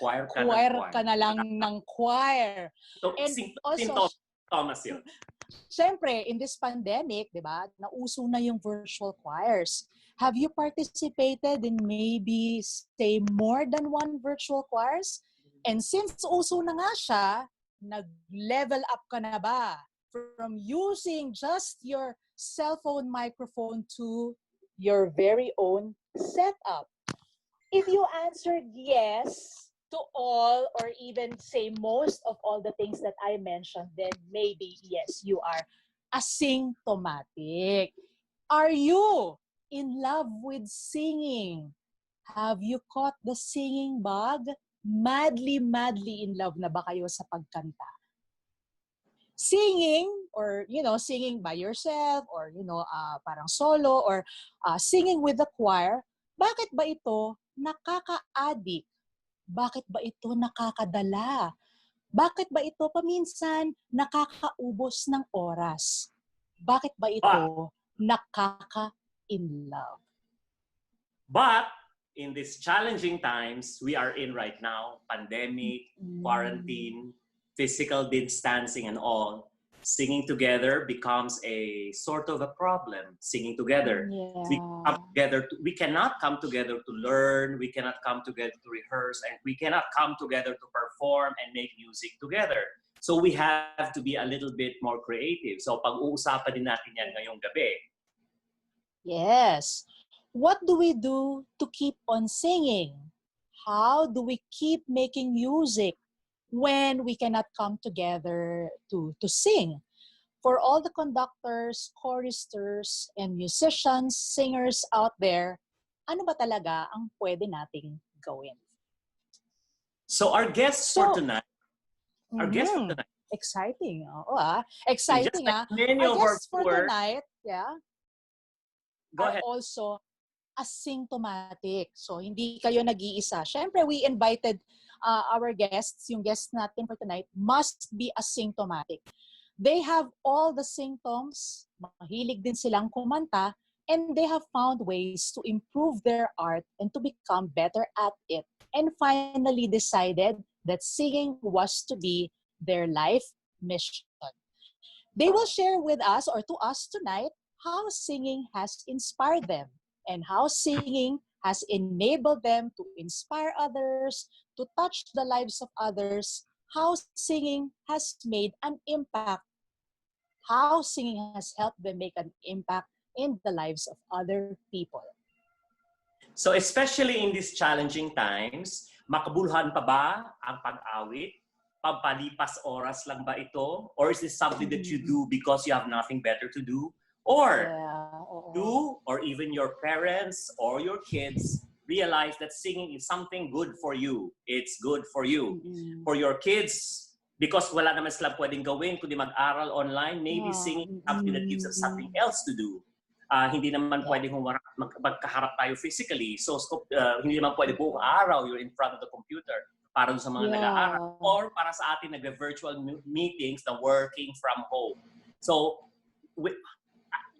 Choir ka choir ng choir. ka na lang ng choir. So, And also, Thomas yun. syempre, in this pandemic, di ba, nauso na yung virtual choirs. Have you participated in maybe, say, more than one virtual choirs? And since uso na nga siya, nag-level up ka na ba? From using just your cell phone microphone to your very own setup. If you answered yes to all or even say most of all the things that I mentioned, then maybe yes, you are aSINGtomatic. Are you in love with singing? Have you caught the singing bug? Madly in love na ba kayo sa pagkanta? Singing, or singing by yourself, or parang solo, or singing with the choir, bakit ba ito nakaka-addict? Bakit ba ito nakakadala? Bakit ba ito paminsan nakakaubos ng oras? Bakit ba ito nakaka-in-love? But in these challenging times we are in right now, pandemic, quarantine, physical distancing and all, singing together becomes a sort of a problem. Singing together. Yeah. We cannot come together to learn, we cannot come together to rehearse, and we cannot come together to perform and make music together. So we have to be a little bit more creative. So pag-uusapan din natin yan ngayong gabi. Yes. What do we do to keep on singing? How do we keep making music when we cannot come together to sing? For all the conductors, choristers, and musicians, singers out there, ano ba talaga ang pwede nating gawin? So our guests for tonight, exciting. Exciting. Many Our of our guests for tonight, Go are ahead. also aSINGtomatic. So, hindi kayo nag-iisa. Siyempre, we invited our guests, yung guests natin for tonight, must be aSINGtomatic. They have all the symptoms, mahilig din silang kumanta, and they have found ways to improve their art and to become better at it. And finally decided that singing was to be their life mission. They will share with us, or to us tonight, how singing has inspired them and how singing has enabled them to inspire others, to touch the lives of others, how singing has made an impact, how singing has helped them make an impact in the lives of other people. So especially in these challenging times, makabuluhan pa ba ang pag-awit? Pampalipas oras lang ba ito? Or is this something that you do because you have nothing better to do? Or you, or even your parents or your kids, realize that singing is something good for you. It's good for you. For your kids, because wala naman sila pwedeng gawin kundi mag-aral online, maybe singing is something that gives us something else to do. Hindi naman pwedeng magkaharap tayo physically. So hindi naman pwede buong araw you're in front of the computer para sa mga nag-aaral. Or para sa atin nag-virtual meetings na working from home. So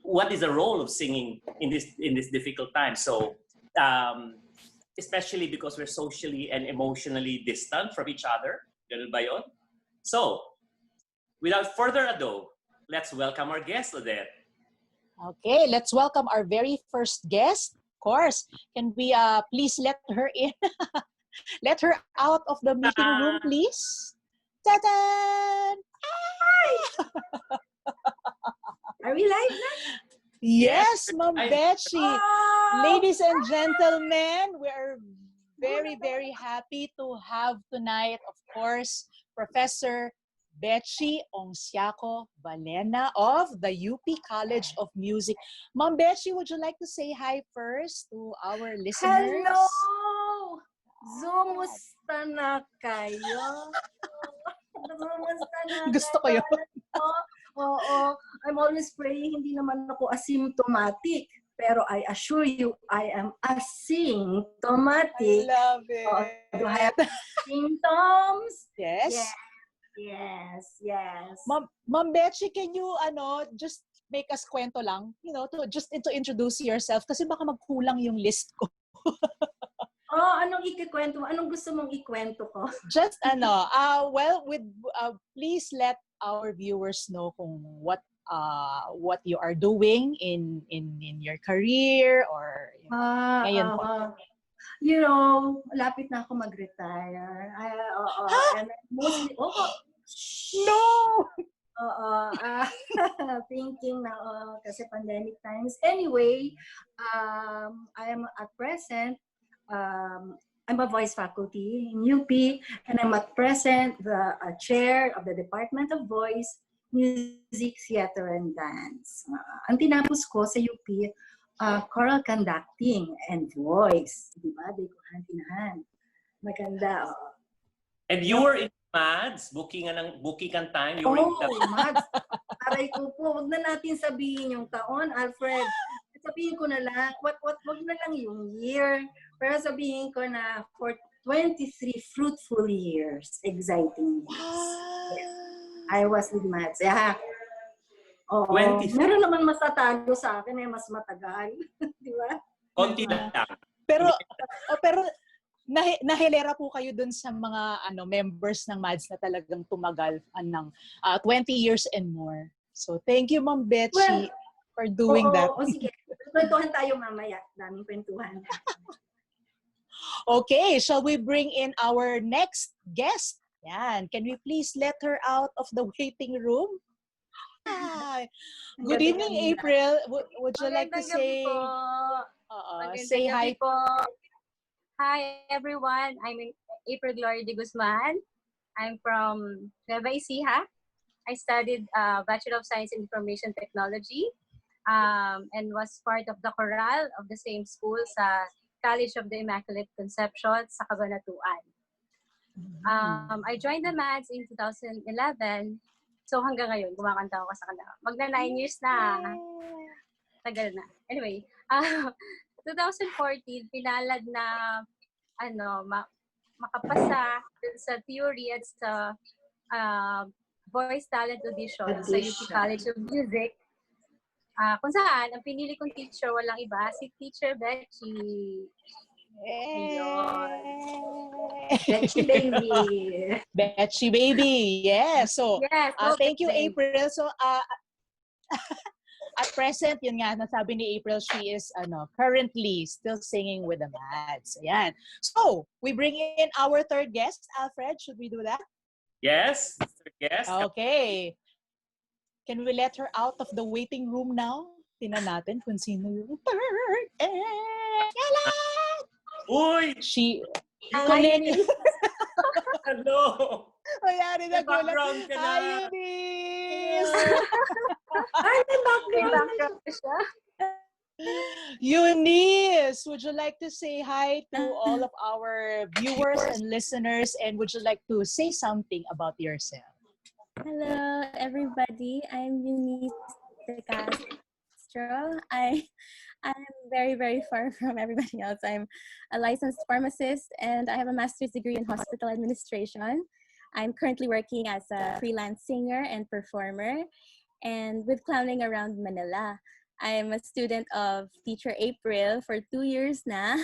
what is the role of singing in this difficult time? So especially because we're socially and emotionally distant from each other. Ganun ba yun? So, without further ado, let's welcome our guest, Claudette. Okay, let's welcome our very first guest. Of course, can we please let her in? Let her out of the meeting room, please. Ta-da! Hi! Are we live now? Yes, Ma'am Bechie. Ladies and gentlemen, we are very, very happy to have tonight, of course, Professor Bechie Ongsiako-Valeña of the UP College of Music. Ma'am Bechie, would you like to say hi first to our listeners? Hello! Zumusta na kayo? Zumusta na Gusto ko yun. Oo. I'm always praying, hindi naman ako aSINGtomatic. Pero I assure you, I am aSINGtomatic. I love it. Do I have symptoms? Yes. Yes. Ma'am Bechie, can you just make us kwento lang, to introduce yourself kasi baka magkulang yung list ko. Oh, anong ikikwento mo? Anong gusto mong ikwento ko? Just please let our viewers know kung what you are doing in your career or ngayon po. You know, lapit na ako mag-retire. And mostly, No! Thinking na, kasi pandemic times. Anyway, I am at present, I'm a voice faculty in UP, and I'm at present the chair of the Department of Voice, Music, Theater, and Dance. Ang tinapos ko sa UP, choral conducting and voice. Diba? Dikuhan-tinahan. Maganda. And you were in Madz, booking ang time. You were in the... Madz. Aray ko po, wag na natin sabihin yung taon, Alfred. Sabihin ko na lang, wag na lang yung year. Pero sabihin ko na for 23 fruitful years, exciting years. Yes. I was with Madz. Yeah. Oo. Meron naman mas tatago sa akin, mas matagal. Di ba? Konti lang. Pero nahilera po kayo dun sa mga members ng Madz na talagang tumagal ng 20 years and more. So thank you, Ma'am Bechie, for doing that. Sige. Kwentuhan tayo mamaya. Daming kwentuhan. Okay, shall we bring in our next guest? Yan. Can we please let her out of the waiting room? Hi. Good evening, April. Would you like to say say hi? Po. Hi, everyone. I'm April Gloria de Guzman. I'm from Nueva Ecija. I studied Bachelor of Science in Information Technology and was part of the chorale of the same school sa College of the Immaculate Conception sa Cabanatuan. I joined the Madz in 2011. So hanggang ngayon, kumakanta ako sa kanila. Magna 9 years na. Tagal na. Anyway, 2014, pinalad na makapasa sa theory at sa voice talent audition sa UP College of Music. Kung saan, ang pinili kong teacher, walang iba, si Teacher Bechie. Bechie baby. Bechie baby. Yes. So, yes, thank you, April. So, at present, yun nga, nasabi ni April, she is currently still singing with the Madz. Ayan. So, we bring in our third guest. Alfred, should we do that? Yes, third guest. Okay. Can we let her out of the waiting room now? Tingnan natin kung sino yung third. Uy! She... Hello! Ayan, background ka na. Hi, Eunice! Ay, may background siya. Eunice, would you like to say hi to all of our viewers and listeners, and would you like to say something about yourself? Hello, everybody. I'm Eunice de Castro. I'm very, very far from everybody else. I'm a licensed pharmacist, and I have a master's degree in hospital administration. I'm currently working as a freelance singer and performer, and with clowning around Manila. I'm a student of Teacher April for 2 years now,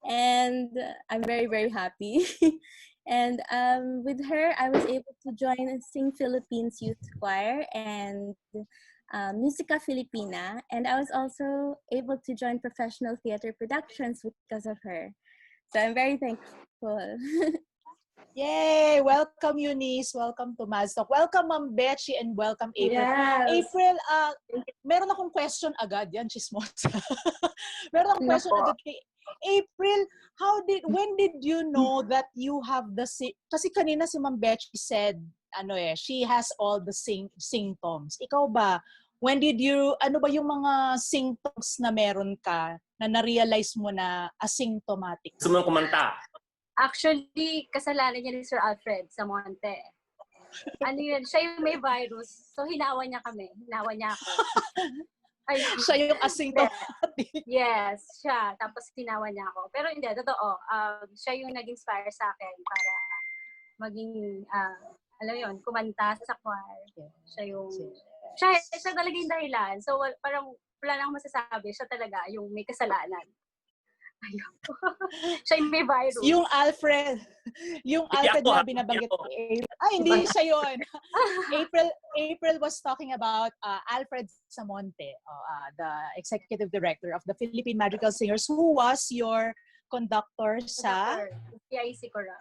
and I'm very, very happy. And with her, I was able to join Sing Philippines Youth Choir and Musica Filipina, and I was also able to join professional theater productions because of her. So I'm very thankful. Yay! Welcome, Eunice. Welcome to Madz Talk. Welcome, Ma'am Bechie, and welcome, April. Yes. April, meron akong question agad. Yan, chismosa. Meron akong question agad kay April. When did you know that you have the... Kasi kanina si Ma'am Bechie said, she has all the symptoms. Ikaw ba, when did you... Ano ba yung mga symptoms na meron ka na na-realize mo na aSINGtomatic? Gusto mo kumanta? Actually, kasalanan niya ni Sir Alfred sa Monte. Ano yun? Siya yung may virus. So, hinawa niya kami. Hinawa niya ako. Ayun. Siya yung aSINGtomatic. Yes, siya. Tapos hinawa niya ako. Pero hindi, totoo. Siya yung nag-inspire sa akin para maging, alam yun, kumanta sa choir. Siya yung... Siya talaga yung dahilan. So, parang wala nang masasabi. Siya talaga yung may kasalanan. Siya yung may virus. Yung Alfred na binabanggit ko. Hindi siya yun. April was talking about Alfred Samonte, the executive director of the Philippine Magical Singers, who was your conductor sa CIC Coral.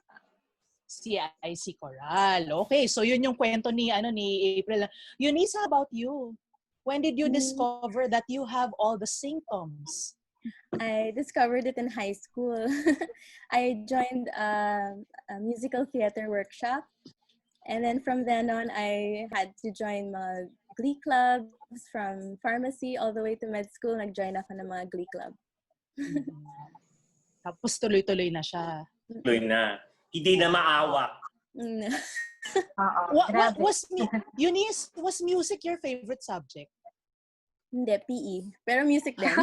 CIC Coral. Okay, so yun yung kwento ni April. Eunice, how about you? When did you discover that you have all the symptoms? I discovered it in high school. I joined a musical theater workshop. And then from then on, I had to join mga glee clubs from pharmacy all the way to med school. Nag-join ako ng mga glee club. Tapos tuloy-tuloy na siya. Tuloy na. Hindi na maawa. Eunice, was music your favorite subject? Hindi, PE. Pero music din.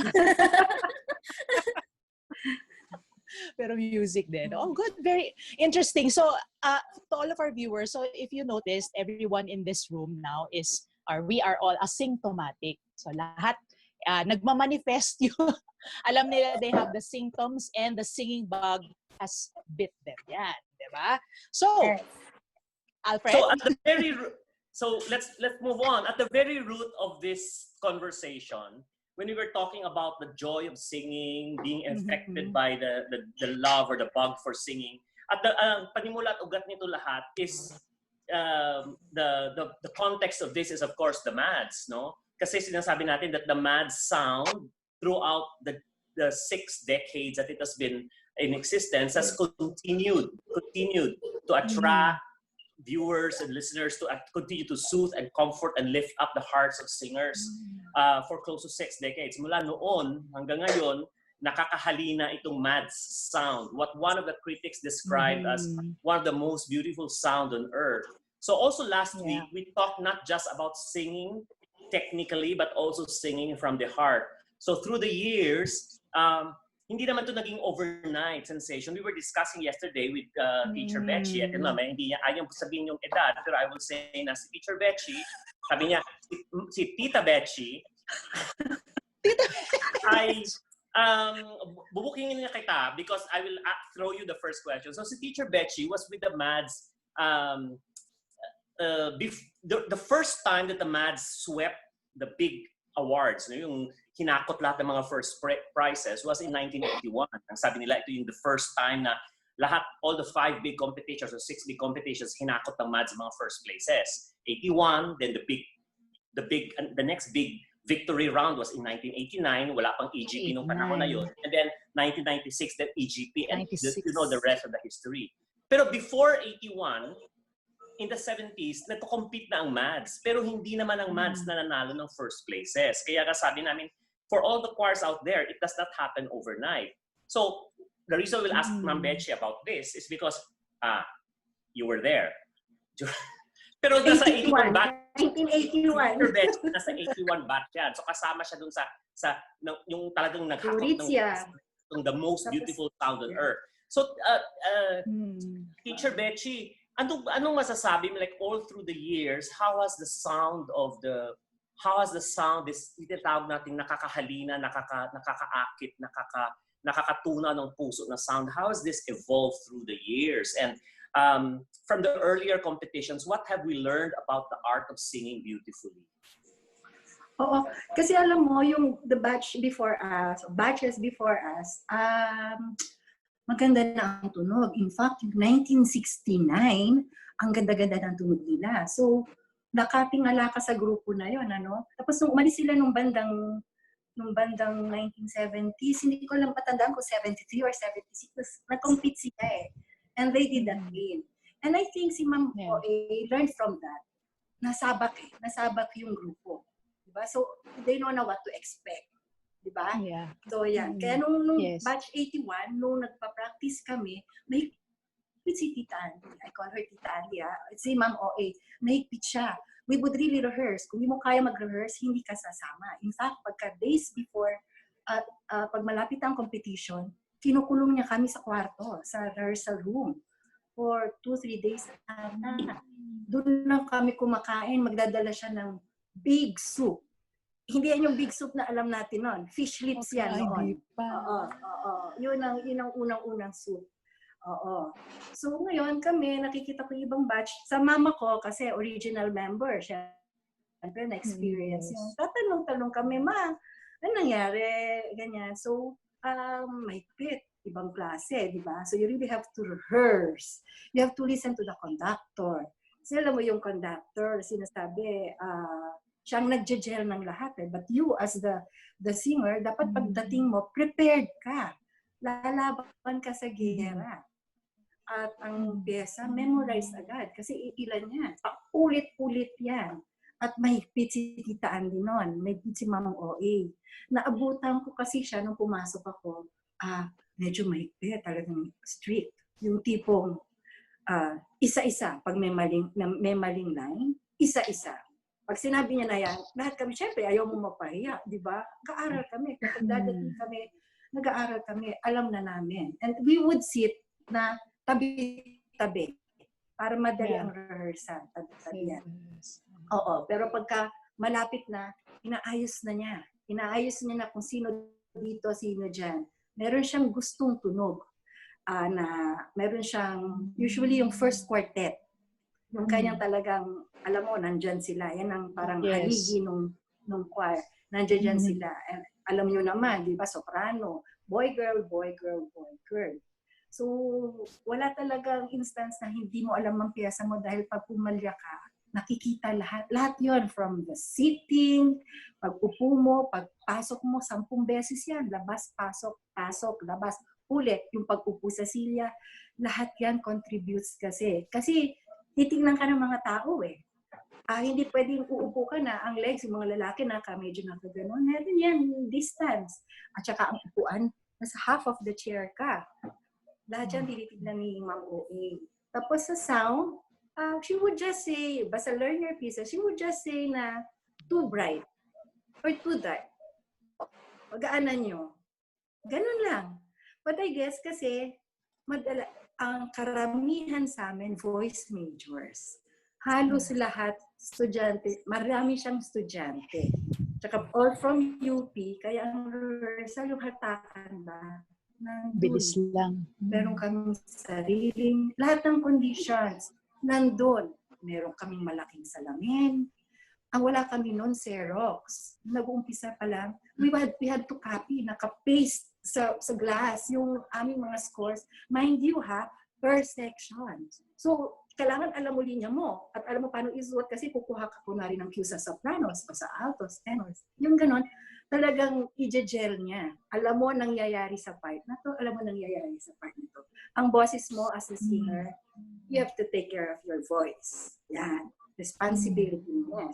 Pero music din. Oh, good. Very interesting. So, to all of our viewers, so if you noticed, everyone in this room now we are all aSINGtomatic. So, lahat nagmamanifest yung, alam nila they have the symptoms and the singing bug has bit them. Yan. Diba? So, Alfred? So let's move on. At the very root of this conversation, when we were talking about the joy of singing, being affected by the love or the bug for singing, at the panimula at ugat nito lahat is the context of this is of course the Madz, no? Kasi sinasabi natin that the Madz sound throughout the 6 decades that it has been in existence has continued to attract viewers and listeners, to continue to soothe and comfort and lift up the hearts of singers for close to 6 decades. Mula noon hanggang ngayon, nakakahalina itong Madz sound. What one of the critics described as one of the most beautiful sound on earth. So also last week, we talked not just about singing technically, but also singing from the heart. So through the years, hindi naman ito naging overnight sensation. We were discussing yesterday with Teacher Bechie. At hindi niya ayaw sabihin yung edad, pero I will say na si Teacher Bechie, sabi niya, si Tita Bechie, ay bubukingin niya kita because I will throw you the first question. So si Teacher Bechie was with the Madz the first time that the Madz swept the big awards, yung hinakot lahat ng mga first prizes was in 1981. Ang sabi nila, ito yung the first time na all the 5 big competitions or 6 big competitions hinakot ng Madz mga first places. 81, then the next big victory round was in 1989. Wala pang EGP nung panahon na yun. And then 1996, the EGP, and you know the rest of the history. Pero before 81, in the 70s, nagko-compete na ang Madz. Pero hindi naman ang Madz na nanalo ng first places. Kaya sabi namin, for all the choirs out there, it does not happen overnight. So, the reason we'll ask Ma'am Bechie about this is because you were there. Pero nasa 81 batch. 1981. Bechie, nasa 81 batch yan. So, kasama siya dun sa yung talagang naghakot ng the most beautiful sound on earth. So, Teacher Bechie, anong masasabi mo, like all through the years, how has the sound this tinatawag nating nakakahalina, nakakaakit, nakakatuna ng puso na sound, how has this evolved through the years? And from the earlier competitions, what have we learned about the art of singing beautifully? Oo, kasi alam mo, yung the batches before us, maganda na ang tunog. In fact, yung 1969, ang ganda-ganda ng tunog nila. So, nakatingala ka sa grupo na yon, ano? Tapos nung umalis sila nung bandang 1970s, hindi ko lang patandaan ko 73 or 76, nag-compete sila eh. And they did that win. And I think si Ma'am OA learned from that. Nasabak yung grupo. Diba? So, they know na what to expect. Diba? Yeah. So, yan. Kaya nung batch 81, nung nagpa-practice kami, may si Tita Andy. I call her Tita Andy. Si Ma'am OA. Mahigpit siya. We would really rehearse. Kung hindi mo kaya mag-rehearse, hindi ka sasama. In fact, pagka days before, pag malapit ang competition, kinukulong niya kami sa kwarto, sa rehearsal room. For 2-3 days na. Doon na kami kumakain. Magdadala siya ng big soup. hindi yan yung big soup na alam natin noon. Fish lips yan noon. Hindi pa. Oo. Yun ang unang-unang soup. Oo. So ngayon kami, nakikita ko yung ibang batch. Sa mama ko, kasi original member, syempre na-experience yung tatanong-tanong kami, ma, ano nangyari? Ganyan. So, mahigpit. Ibang klase, di ba? So you really have to rehearse. You have to listen to the conductor. Kasi alam mo yung conductor, sinasabi, siyang nagje-gel ng lahat. But you as the singer, dapat pagdating mo, prepared ka. Lalaban ka sa gera. At ang pyesa, memorize agad. Kasi ilan yan. Ulit-ulit yan. At mahigpit si Tita Andy noon. Mahigpit si Mamang OA. Naabutan ko kasi siya nung pumasok ako. Medyo mahigpit, talagang strict. Yung tipong isa-isa. Pag may maling line, isa-isa. Pag sinabi niya na yan, lahat kami, syempre, ayaw mo mapahiya, di ba? Nag-aaral kami. Kapag dadating kami, nag-aaral kami, alam na namin. And we would sit na tabi-tabi para madali ang rehearsal. Tabi-tabi yan. Oo, pero pagka malapit na, inaayos na niya. Inaayos niya na kung sino dito, sino dyan. Meron siyang gustong tunog na meron siyang, usually yung first quartet. Yung kanyang talagang, alam mo, nandyan sila. Yan ang parang haligi nung choir. Nandyan sila. And alam nyo naman, di ba, soprano, boy, girl, boy, girl, boy, girl. So, wala talagang instance na hindi mo alam ang piyesa mo dahil pag pumalya ka, nakikita lahat. Lahat yon from the sitting, pag-upo mo, pagpasok mo, 10 beses yan. Labas, pasok, pasok, labas. Ulit, yung pag-upo sa Cecilia, lahat yan contributes kasi. Kasi titingnan ka ng mga tao eh. Hindi pwedeng uupo ka na, ang legs, yung mga lalaki medyo nakaganon. Meron yan, distance. At saka ang upuan, nasa half of the chair ka. Lahat yan tinitignan ni Ma'am OA. Tapos sa sound, she would just say, basta learn your pieces, she would just say na too bright or too dark. Pagaanan nyo. Ganun lang. But I guess kasi, ang karamihan sa amin, voice majors. Halos lahat, estudyante, marami siyang estudyante. Tsaka all from UP, kaya ang rehearsal, yung hatakan ba? Bilis lang. Meron kaming sariling, lahat ng conditions, nandun. Meron kaming malaking salamin. Ang wala kami noon, Xerox. Nag-uumpisa pa lang, we had to copy, naka-paste sa glass yung aming mga scores. Mind you per section. So, kailangan alam mo linya mo at alam mo paano isuot kasi kukuha ka kunwari ng cue sa sopranos o sa altos, tenors. Yung ganon, talagang i-gel niya. Alam mo nangyayari sa part na to, alam mo nangyayari sa part nito. Ang boses mo as a singer, you have to take care of your voice. Yan. Responsibility mo.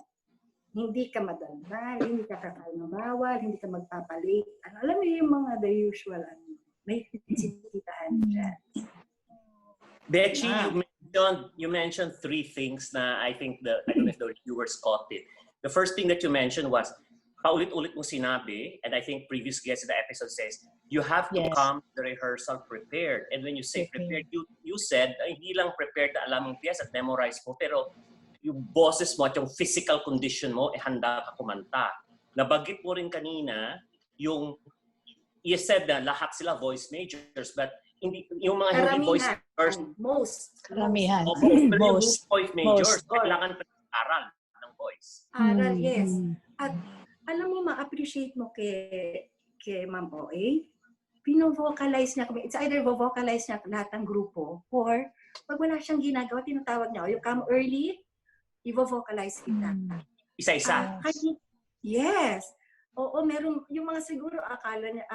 Hindi ka madaldal, hindi ka kakain ng bawal, hindi ka magpapalit. Alam mo yung mga the usual, may sisitahan dyan. Bechie, you mentioned 3 things na I think I don't know if the viewers caught it. The first thing that you mentioned was, paulit-ulit mo sinabi, and I think previous guest in the episode says, you have to come to the rehearsal prepared. And when you say prepared, you said, hindi lang prepared na alam mong piyesa at memorize mo, pero yung boses mo at yung physical condition mo, handa ka kumanta. Nabanggit mo rin kanina, you said na lahat sila voice majors, but hindi, yung mga hindi voice majors, Karamihan. Most voice majors, kailangan aral ng voice. Aral, yes. At alam mo, ma-appreciate mo kay Ma'am OA, pino-vocalize niya kami. It's either vocalize niya lahat ng grupo, or pag wala siyang ginagawa, tinatawag niya, you come early, i-vocalize kita. Isa-isa? Yes. Oo, meron, yung mga siguro akala niya,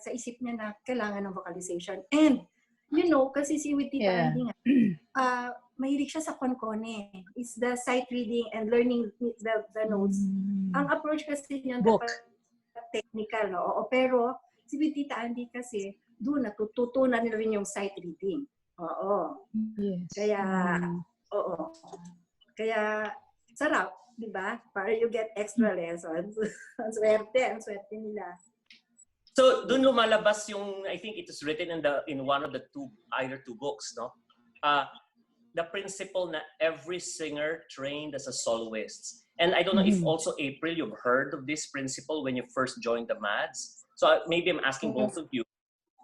sa isip niya na kailangan ng vocalization. And, you know, kasi si with Tita Andy nga, mahilig siya sa konkone. It's the sight reading and learning the notes. Ang approach kasi niya dapat technical, no? Oo, pero si with Tita Andy kasi, doon natututunan nila rin yung sight reading. Oo. Yes. Kaya, oo. Kaya, sarap. Diba? Para you get extra lessons. Ang swerte nila. So, dun lumalabas yung, I think it is written in one of the either two books, no? The principle na every singer trained as a soloist And I don't know if also, April, you've heard of this principle when you first joined the Madz. So maybe I'm asking both of you,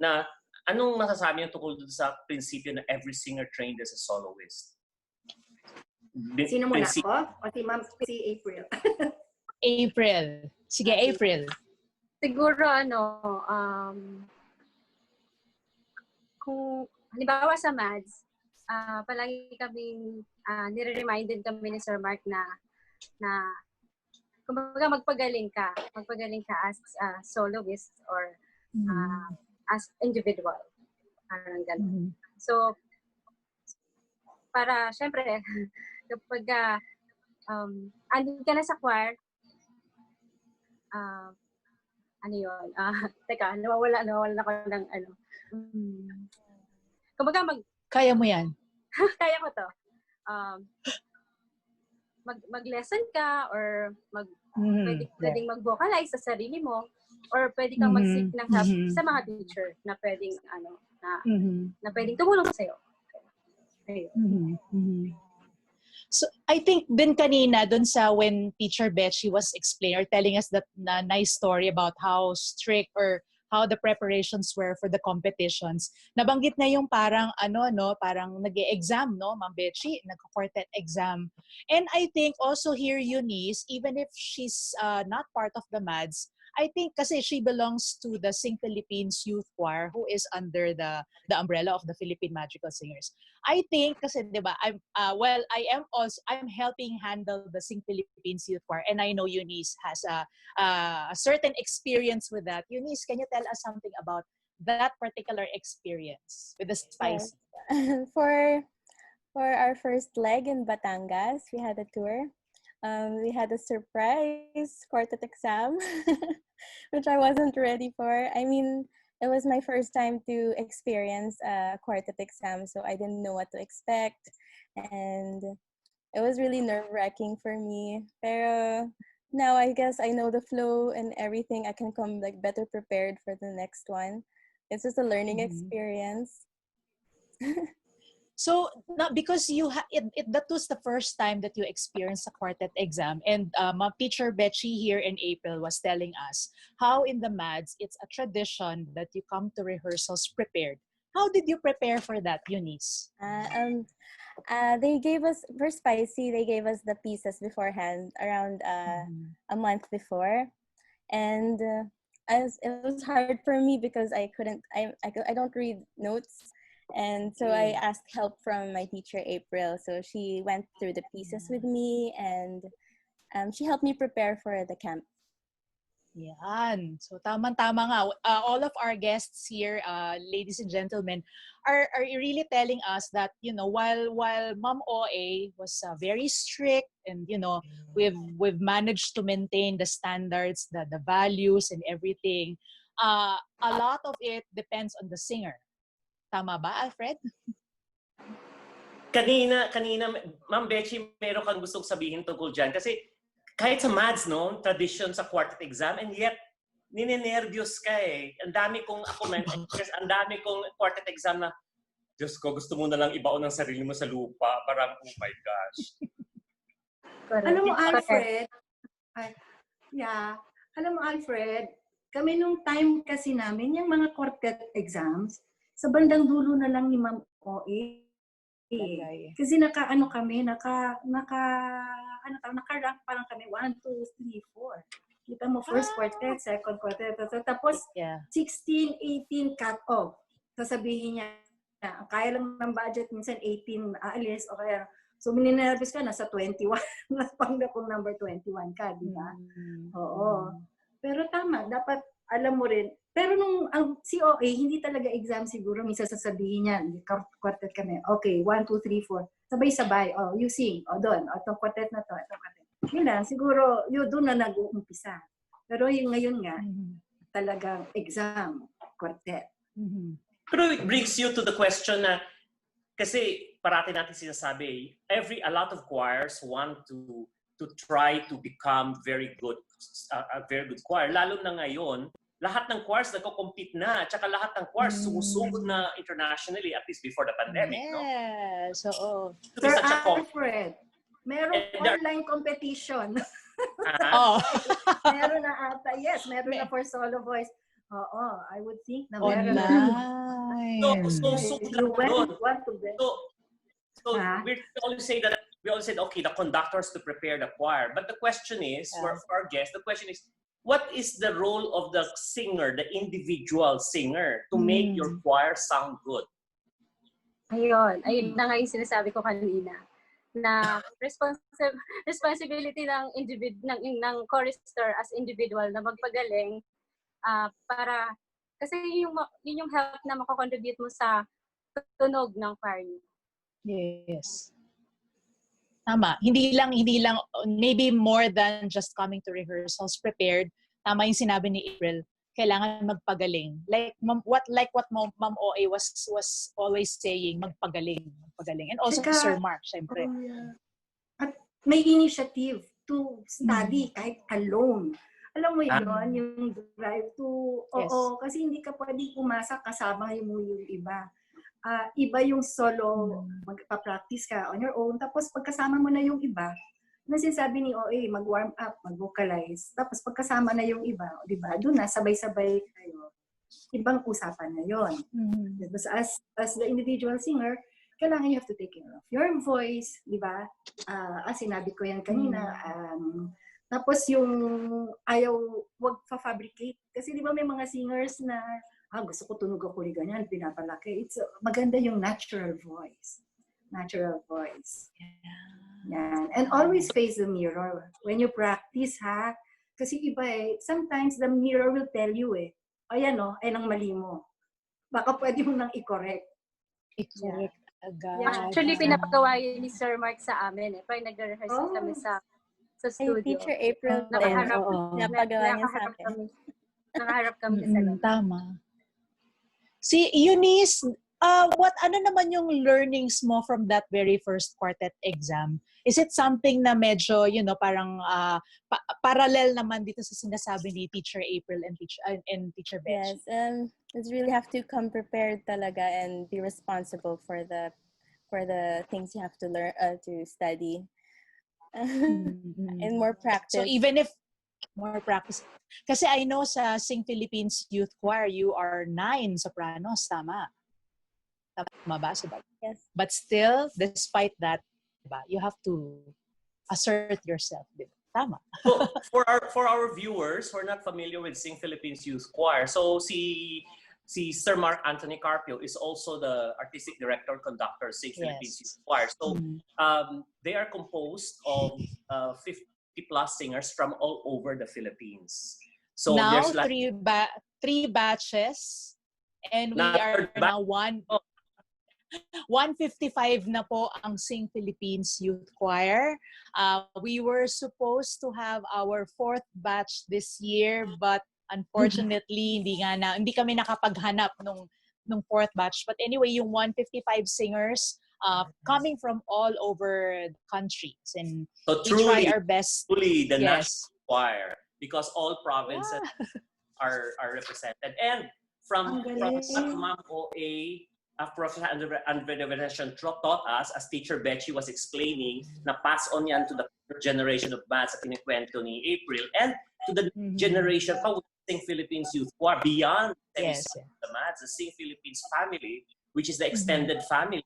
na anong masasabi niyo tungkol dito sa prinsipyo na every singer trained as a soloist? Sino muna ako? O si April? April. Sige, April. Siguro kung halimbawa sa Madz, palagi kaming nire-reminded kami ni Sir Mark na kumbaga magpagaling ka as a soloist or as individual. Parang ganun. So, para syempre, kapag andun ka na sa choir, ano yun? Teka, nawawala ako ng kumbaga Kaya mo yan. kaya ko to. Mag-lesson ka or pwedeng mag-vocalize sa sarili mo or pwede kang mag-seek ng help sa mga teacher na pwedeng na pwedeng tumulong sa'yo. So I think din kanina dun sa when Teacher Bechie was explaining or telling us that nice story about how strict or how the preparations were for the competitions. Nabanggit na yung parang parang nag-e-exam, no, Ma'am Bechie, nag-quartet exam. And I think also here Eunice, even if she's not part of the Madz, I think kasi she belongs to the Sing Philippines Youth Choir who is under the umbrella of the Philippine Magical Singers. I think kasi 'di ba I'm helping handle the Sing Philippines Youth Choir and I know Eunice has a certain experience with that. Eunice, can you tell us something about that particular experience with the Spice? Yes. For our first leg in Batangas, we had a tour. We had a surprise quartet exam, which I wasn't ready for. I mean, it was my first time to experience a quartet exam, so I didn't know what to expect. And it was really nerve-wracking for me. Pero now I guess I know the flow and everything. I can come like better prepared for the next one. It's just a learning experience. So, because that was the first time that you experienced a quartet exam, and Teacher Bechie here in April was telling us how in the Madz it's a tradition that you come to rehearsals prepared. How did you prepare for that, Eunice? They gave us, for Spicy, they gave us the pieces beforehand, around a month before, and it was hard for me because I don't read notes. And so I asked help from my teacher, April. So she went through the pieces with me and she helped me prepare for the camp. Yan. So tama-tama nga. All of our guests here, ladies and gentlemen, are really telling us that, while Ma'am OA was very strict and, we've managed to maintain the standards, the values and everything, a lot of it depends on the singer. Tama ba, Alfred? Kanina, Ma'am Bechie, meron kang gustong sabihin tungkol dyan. Kasi kahit sa Madz, no, tradition sa quartet exam, and yet, ninenervyos ka eh. Ang dami kong quartet exam na, Diyos ko, gusto mo na lang ibaon ang sarili mo sa lupa. Parang, oh my gosh. Alam mo, Alfred, kami nung time kasi namin, yung mga quartet exams, sa bandang dulo na lang ni Ma'am OA. Kasi naka-rank parang kami 1, 2, 3, 4. Kita mo, first quartet, second quartet, tapos 16, 18 cut off. Sasabihin niya, kaya lang ng budget, minsan 18 aalis, o kaya, so mininervous ka, nasa 21, napanggap kong number 21 ka, di ba? Oo. Pero tama, dapat alam mo rin. Pero nung ang COA, hindi talaga exam siguro. Minsan sasabihin niya, quartet kami. Okay, 1, 2, 3, 4. Sabay-sabay. Oh, you sing. Oh, doon. Oh, itong quartet na to. Itong quartet. Yun lang. Siguro, yun doon na nag-uumpisa. Pero yung ngayon nga, talagang exam, quartet. Pero it brings you to the question na, kasi parati natin sinasabi, a lot of choirs want to try to become a very good choir. Lalo na ngayon, lahat ng choirs nagko-compete na. Tsaka lahat ng choirs sumusugod na internationally, at least before the pandemic, no? Yes. Oo. Sir Alfred, Merong And there- online competition. Oh. Meron na ata. Yes, meron na for solo voice. Oo, I would think na meron na. Online. So If lang you doon. want to be. So we always say that okay, the conductors to prepare the choir. But the question is, for our guests, the question is, what is the role of the singer, the individual singer, to make your choir sound good? Ayun na nga yung sinasabi ko kanina na responsibility ng ng chorister as individual na magpagaling para kasi yun yung help na makakontribute mo sa tunog ng choir. Yes. Tama. Hindi lang maybe more than just coming to rehearsals prepared. Tama yung sinabi ni April. Kailangan magpagaling. Like what Ma'am OA was always saying, magpagaling. And also Sir Mark, syempre. At may initiative to study kahit alone. Alam mo yun, yung drive to, kasi hindi ka pwedeng umasa kasama mo yung iba. Iba yung solo, magpa-practice ka on your own, tapos pagkasama mo na yung iba, na sinasabi ni OA, mag-warm up, mag-vocalize, tapos pagkasama na yung iba, di ba, doon na, sabay-sabay kayo. Ibang usapan na yun. Tapos as the individual singer, kailangan you have to take care of your voice, di ba? Sinabi ko yan kanina, tapos yung ayaw, wag pa-fabricate. Kasi di ba may mga singers na, gusto ko tunog ako ni ganyan, pinapalaki. Maganda yung natural voice. Natural voice. Yan. And always face the mirror. When you practice, kasi iba sometimes the mirror will tell you ayan ang mali mo. Baka pwede mo nang i-correct. I-correct agad. Actually, pinapagawa yun ni Sir Mark sa amin. Pag nag-rehearsal kami sa studio. Teacher April napagawa niya sa akin. Nakaharap kami sa loob. Tama. Si Eunice, ano naman yung learnings mo from that very first quartet exam? Is it something na medyo, parang parallel naman dito sa sinasabi ni Teacher April and Teacher Bechie? Yes, you really have to come prepared talaga and be responsible for the things you have to learn to study. And more practice. So even if more practice. Kasi I know sa Sing Philippines Youth Choir, you are 9 sopranos, tama? Tama ba? Yes. But still, despite that, you have to assert yourself. Tama. So for our viewers who are not familiar with Sing Philippines Youth Choir, so si Sir Mark Anthony Carpio is also the artistic director conductor of Sing Philippines Youth Choir. So they are composed of 50 plus singers from all over the Philippines. So now there's like 3 batches, and we are now 155 na po ang Sing Philippines Youth Choir. We were supposed to have our 4th batch this year, but unfortunately hindi kami nakapaghanap nung 4th batch. But anyway, yung 155 singers coming from all over the countries, and so we try our best. Truly the national choir, because all provinces are represented. And from Ma'am OA, Prof. Andrea taught us, as Teacher Bechie was explaining, na pass on yan to the generation of Madz at kinikwento ni April, and to the generation pa with Sing Philippines Youth Choir, beyond the Madz, the Sing Philippines family, which is the extended family,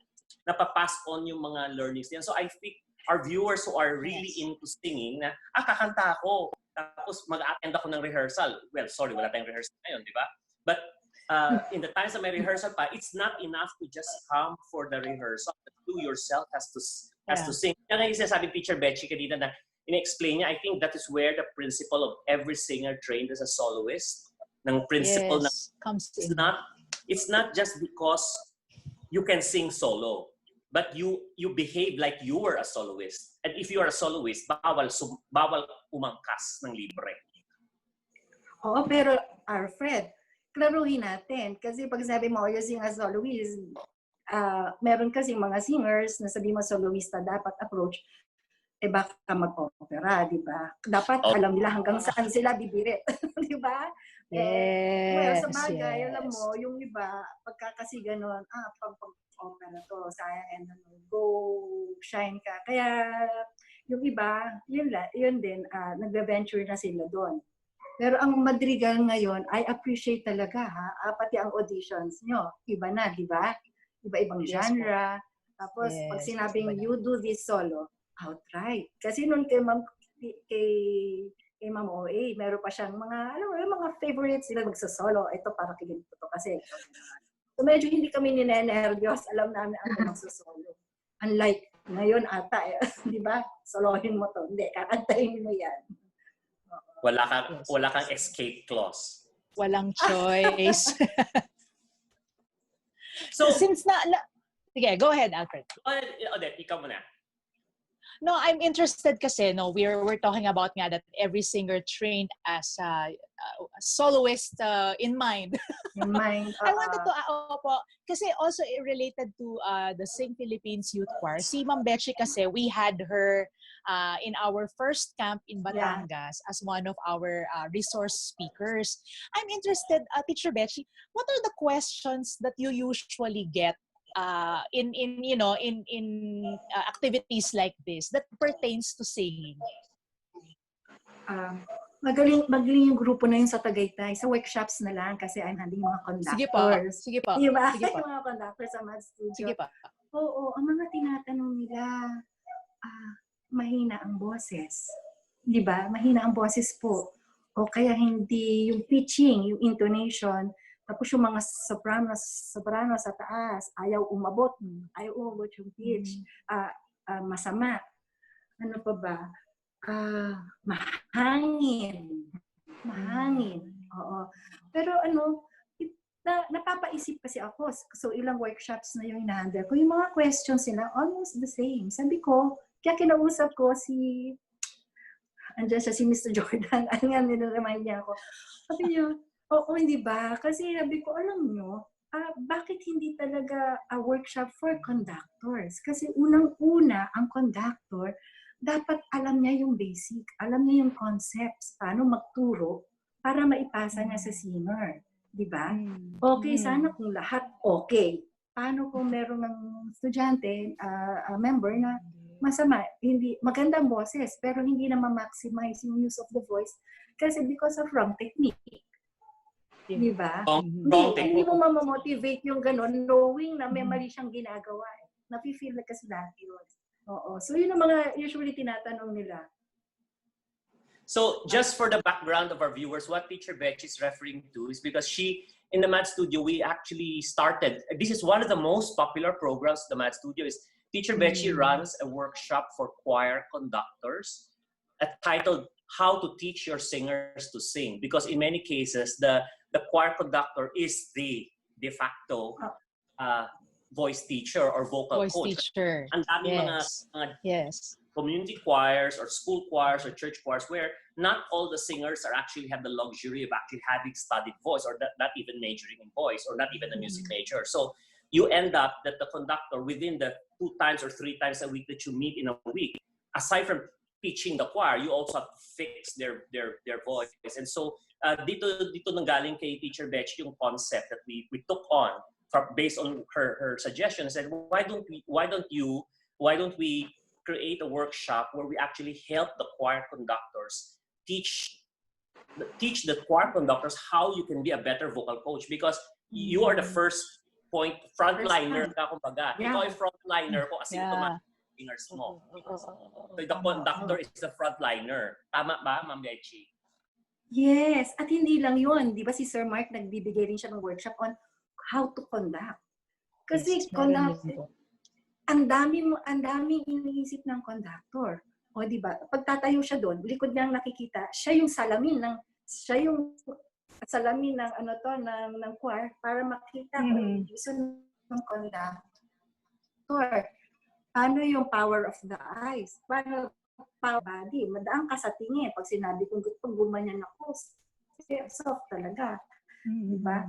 napapass on yung mga learnings din. So I think our viewers who are really into singing, na kakanta ako, tapos mag-attend ako ng rehearsal. Well, sorry, wala tayong rehearsal ngayon, di ba? But in the times na may rehearsal pa, it's not enough to just come for the rehearsal. You yourself has to sing. Kaya nga yung sinasabi Teacher Bechie kanina na in-explain niya, I think that is where the principle of every singer trained as a soloist, ng principle na it's not just because you can sing solo, but you behave like you were a soloist. And if you are a soloist, bawal umangkas ng libre. Oo, pero Alfred, klaruhin natin. Kasi pag sabi mo, you sing as soloist, meron kasi mga singers na sabi mo soloista dapat approach, baka mag-opera, di ba? Dapat alam nila hanggang saan sila bibirit, di ba? Well, sa bagay, alam mo, yung iba, pagkakasi ganon, pag-opera to, sayang, and go shine ka. Kaya, Yung iba, yun din, nagbe-venture na sila doon. Pero ang Madrigal ngayon, I appreciate talaga pati ang auditions nyo. Iba na, di ba? Iba-ibang genre. Tapos, pag sinabing you do this solo, outright. Kasi noon kay Ma'am OA, meron pa siyang mga favorites sila magsasolo. Ito para kay ganito to kasi. So medyo hindi kami ninenervyos. Alam namin ang magsasolo. Unlike ngayon ata, di ba? Solohin mo to. Hindi, kakantahin mo yan. Wala kang escape clause. Walang choice. So, since sige, go ahead, Alfred. Odette, ikaw muna. No, I'm interested kasi, we're talking about nga that every singer trained as a soloist in mind. In mind. I wanted to, kasi also related to the Sing Philippines Youth Choir. Si Ma'am Bechie kasi, we had her in our first camp in Batangas as one of our resource speakers. I'm interested, Teacher Bechie, what are the questions that you usually get in activities like this that pertains to singing? Magaling yung grupo na yun sa Tagaytay. Sa workshops na lang kasi I'm handling mga conductors. Sige pa. Diba? Sige pa. Yung mga conductors sa Madz Studio. Sige pa. Oo, ang mga tinatanong nila, mahina ang boses. Diba? Mahina ang boses po. O kaya hindi yung pitching, yung intonation. Tapos yung mga soprano sa taas, ayaw umabot yung pitch, masama. Ano pa ba? Mahangin. Oo. Pero napapaisip kasi ako. So ilang workshops na yung ina-handle ko. Yung mga questions nila, almost the same. Sabi ko, kaya kinausap ko andyan siya, si Mr. Jordan. Ano nga, niremind niya ako. Sabi niya, oo, hindi ba? Kasi sabi ko, alam nyo, bakit hindi talaga a workshop for conductors? Kasi unang-una, ang conductor, dapat alam niya yung basic, alam niya yung concepts, paano magturo para maipasa niya sa singer. Di ba? Okay, sana kung lahat okay. Paano kung meron ng estudyante, member na masama, hindi magandang boses, pero hindi na ma-maximize yung use of the voice kasi because of wrong technique. Diba? Hindi mo mamamotivate yung gano'n knowing na may mali siyang ginagawa. Nafe-feel na kasi dati yun. Oo. So yun ang mga usually tinatanong nila. So just for the background of our viewers, what Teacher Bechie is referring to is because in the Madz Studio, we actually started, this is one of the most popular programs in the Madz Studio, is Teacher Bechie runs a workshop for choir conductors titled How to Teach Your Singers to Sing. Because in many cases, the choir conductor is the de facto voice teacher or vocal coach. Teacher. Ang dami mga community choirs or school choirs or church choirs where not all the singers actually have the luxury of actually having studied voice or not even majoring in voice or not even a music major. So you end up that the conductor within the 2 times or 3 times a week that you meet in a week, aside from teaching the choir, you also have to fix their voice. And so dito nanggaling kay Teacher Bechie yung concept that we took on based on her suggestions, and why don't we create a workshop where we actually help the choir conductors teach the choir conductors how you can be a better vocal coach, because you are the first point frontliner ka kumbaga. Ikaw ay frontliner ko aSINGtomatic singers mo. So the conductor is the frontliner. Tama ba, Ma'am Bechie? Yes, at hindi lang yun. Di ba si Sir Mark nagbibigay rin siya ng workshop on how to conduct. Kasi ang daming iniisip ng conductor. O di ba? Pagtatayo siya doon, likod niya nakikita, siya yung salamin ng ng choir para makita kung gusto ng conductor. Paano yung power of the eyes? Paano power body? Madaan ka sa tingin. Pag sinabi kong gumanyan ako, soft talaga. Diba?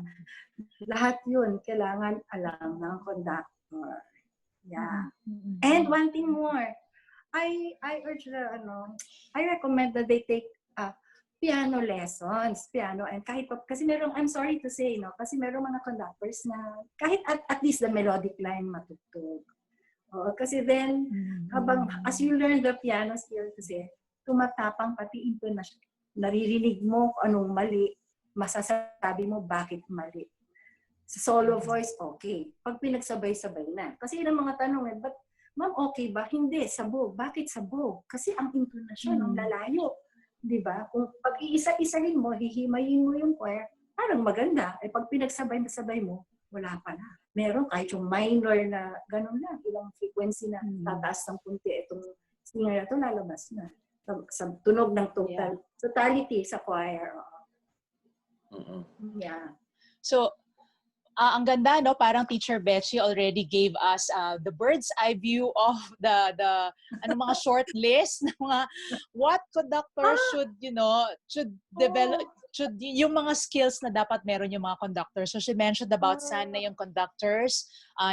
Lahat yun, kailangan alam ng conductor. Yeah. And one thing more, I urge I recommend that they take piano lessons, and kahit kasi I'm sorry to say, kasi merong mga conductors na kahit at least the melodic line matugtog. Kasi then Habang, as you learn the piano skill kasi, tumatapang pati intonasyon. Naririnig mo kung anong mali, masasabi mo bakit mali. Sa solo voice, okay. Pag pinagsabay-sabay na. Kasi yun ang mga tanong, but ma'am, okay ba? Hindi, sabog. Bakit sabog? Kasi ang intonasyon, ang lalayo. Di ba? Kung pag iisa-isahin mo, hihimayin mo yung choir, parang maganda. Eh pag pinagsabay-sabay mo, wala pa na. Meron kahit yung minor na gano'n lang, ilang frequency na tataas ng punti, itong singer na ito lalabas na. Sa tunog ng totality sa choir. Yeah. So, ang ganda, no? Parang Teacher Bechie already gave us the bird's eye view of the mga short list ng mga what conductor should develop, yung mga skills na dapat meron yung mga conductors. So she mentioned about sana yung conductors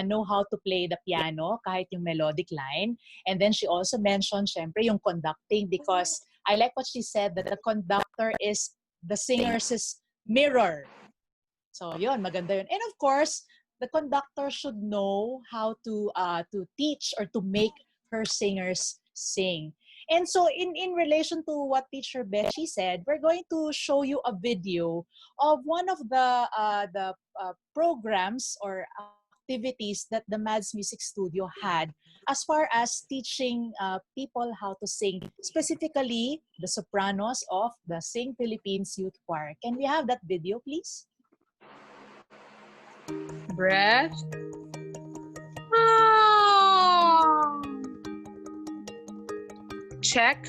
know how to play the piano kahit yung melodic line. And then she also mentioned syempre yung conducting, because I like what she said, that the conductor is the singer's mirror. So yun, maganda yun. And of course, the conductor should know how to teach or to make her singers sing. And so in relation to what Teacher Bechie said, we're going to show you a video of one of the programs or activities that the Madz Music Studio had as far as teaching people how to sing, specifically the sopranos of the Sing Philippines Youth Choir. Can we have that video, please? Breath. Check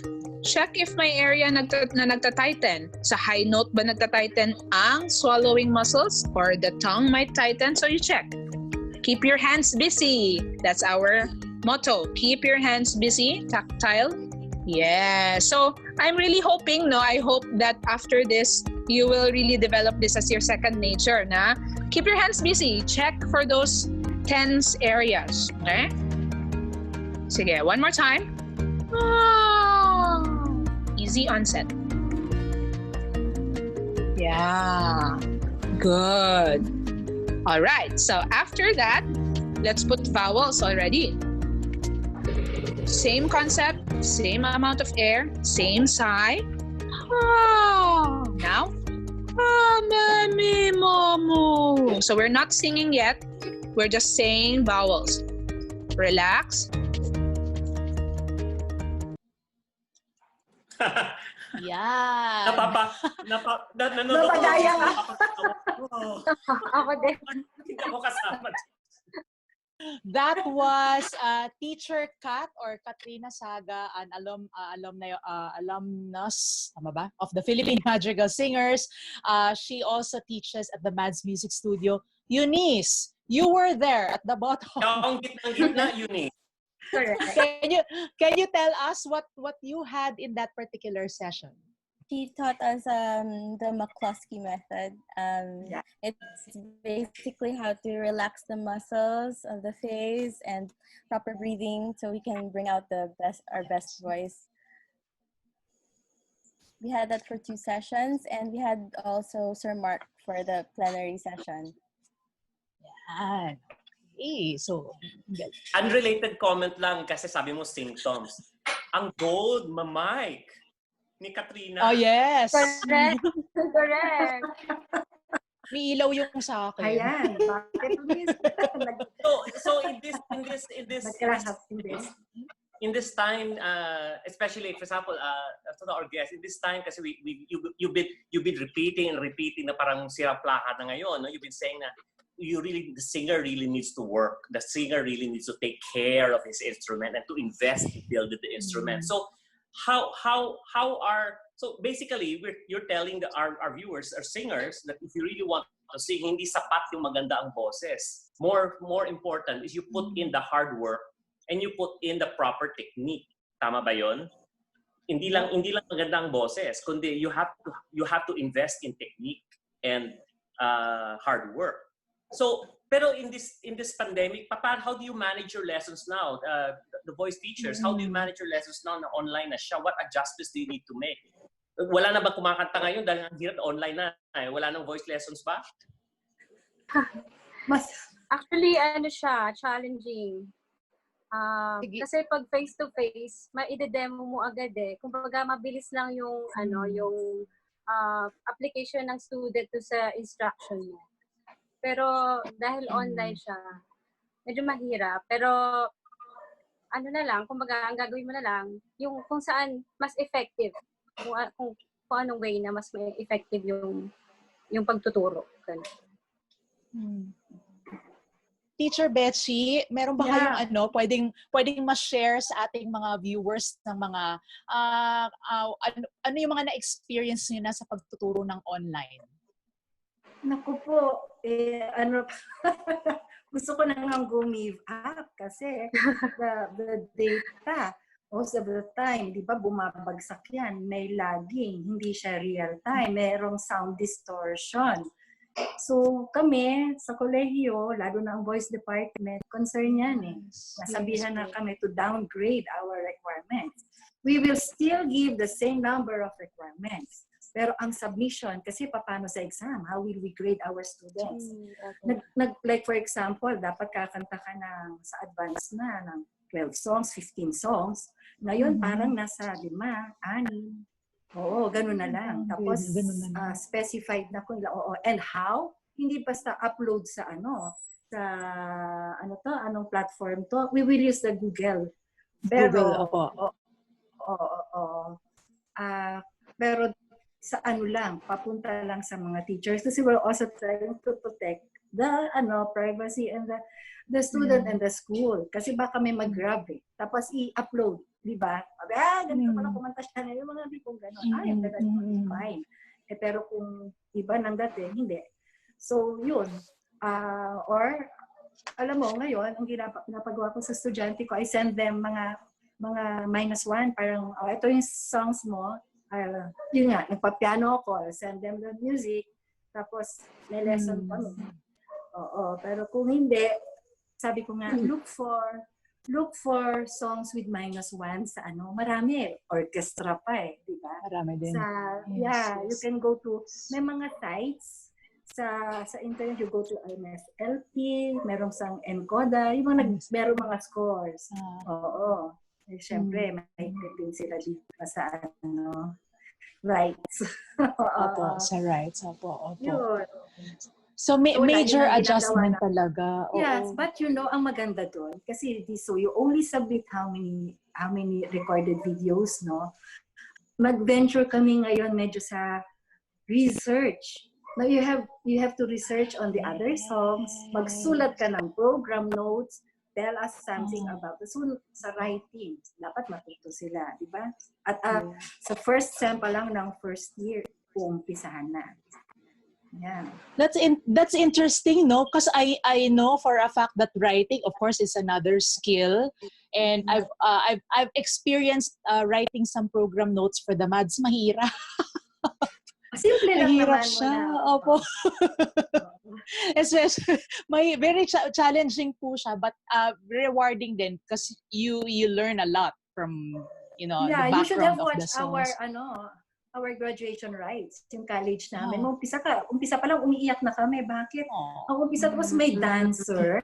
if may area na nagtatighten. Sa high note ba nagtatighten ang swallowing muscles or the tongue might tighten? So you check. Keep your hands busy. That's our motto. Keep your hands busy. Tactile. Yeah. So I'm really hoping, I hope that after this, you will really develop this as your second nature, na? Keep your hands busy. Check for those tense areas. Okay? Sige, one more time. Easy onset. Yeah. Good. All right. So after that, let's put vowels already. Same concept, same amount of air, same sigh. Now, so we're not singing yet. We're just saying vowels. Relax. Yeah. Napadaya ka. Ako din. Hindi ako kasama. That was Teacher Kat or Katrina Saga, an alumnus, tama ba, of the Philippine Madrigal Singers. She also teaches at the Madz Music Studio. Eunice, you were there at the bottom. Ang gitna, Eunice. Correct. Can you tell us what you had in that particular session? She taught us the McCloskey method. It's basically how to relax the muscles of the face and proper breathing so we can bring out our best voice. We had that for 2 sessions, and we had also Sir Mark for the plenary session. Yan. Okay, so Unrelated comment lang kasi sabi mo symptoms. Ang gold, Mike. Ni Katrina. oh yes. Correct. Correct. May ilaw yung sa akin. Ayan. Bakit please? So in this time, especially for example, to our guests, in this time kasi you've been repeating na parang sira plaka na ngayon, no? You've been saying na the singer really needs to work. The singer really needs to take care of his instrument and to invest to build the instrument. So so basically you're telling our viewers, our singers, that if you really want to sing, hindi sapat yung maganda ang boses. More important is you put in the hard work and you put in the proper technique. Tama ba yun? Hindi lang maganda ang boses, kundi you have to invest in technique and hard work. So, pero in this pandemic, how do you manage your lessons now? The voice teachers, how do you manage your lessons now na online na siya? What adjustments do you need to make? Wala na ba kumakanta ngayon dahil ang hirap online na? Wala nang voice lessons ba? Mas Actually, siya, challenging. Sige. Kasi pag face-to-face, maide-demo mo agad eh. Kumbaga, mabilis lang yung, yung application ng student to sa instruction mo. Pero dahil online siya, medyo mahirap. Pero ano na lang, kumbaga, ang gagawin mo na lang, yung kung saan mas effective. Kung anong way na mas effective yung pagtuturo. Teacher Bechie, meron ba kayong pwedeng ma-share sa ating mga viewers ng mga ano yung mga na-experience niyo na sa pagtuturo ng online? Naku po, gusto ko nang gumive up kasi the data most of the time, di ba, bumabagsak yan. May lagging, hindi siya real time. Merong sound distortion. So kami sa kolehiyo, lalo na ang voice department, concern yan eh. Nasabihan na kami to downgrade our requirements. We will still give the same number of requirements. Pero ang submission, kasi paano sa exam? How will we grade our students? Like for example, dapat kakanta ka sa advance na ng 12 songs, 15 songs. Ngayon parang nasa 5, 6. Oo, ganun na lang. Tapos, specified na kung, and how? Hindi basta upload sa anong platform to? We will use the Google. Pero, pero sa lang, papunta lang sa mga teachers. Kasi we're also trying to protect the privacy and the student and the school. Kasi baka may mag-grab eh. Tapos i-upload. Diba? Ganito pala kumanta siya na yung mga tipong gano'n. Fine. Pero kung iba nang dati, hindi. So, yun. Or, alam mo, ngayon, ang ginapagawa ko sa estudyante ko, I send them mga -1. Parang, ito yung songs mo. Yun nga, nagpa-piano ako. Send them the music. Tapos, may lesson pa. Oo. Pero kung hindi, sabi ko nga, look for songs with -1 sa marami. Orchestra pa eh, di ba? Marami din. You can go to, may mga sites sa internet, you go to MSLP, merong sang Encoda, yung merong mga scores. Oo. Eh, syempre, may din sila dito sa rights. Opo, sa rights. Opo. Yun. So, major adjustment talaga. Yes, but ang maganda doon, kasi so you only submit how many recorded videos, no? Mag-venture kami ngayon medyo sa research. Now you have to research on the other songs, magsulat ka ng program notes, tell us something about the sa writing. Dapat matuto sila, di ba? At sa first sem pa lang ng first year, umpisahan na. Yeah. That's interesting, no? Because I know for a fact that writing, of course, is another skill, and I've experienced writing some program notes for the Madz. Mahirap. Simple lang mahirap naman siya. Opo. Especially, very challenging po siya, but rewarding din because you learn a lot from the background you should have of the watched songs. our graduation rites, yung college namin. Umpisa pa lang umiiyak na kami. Bakit? Ang umpisa tapos may dancer.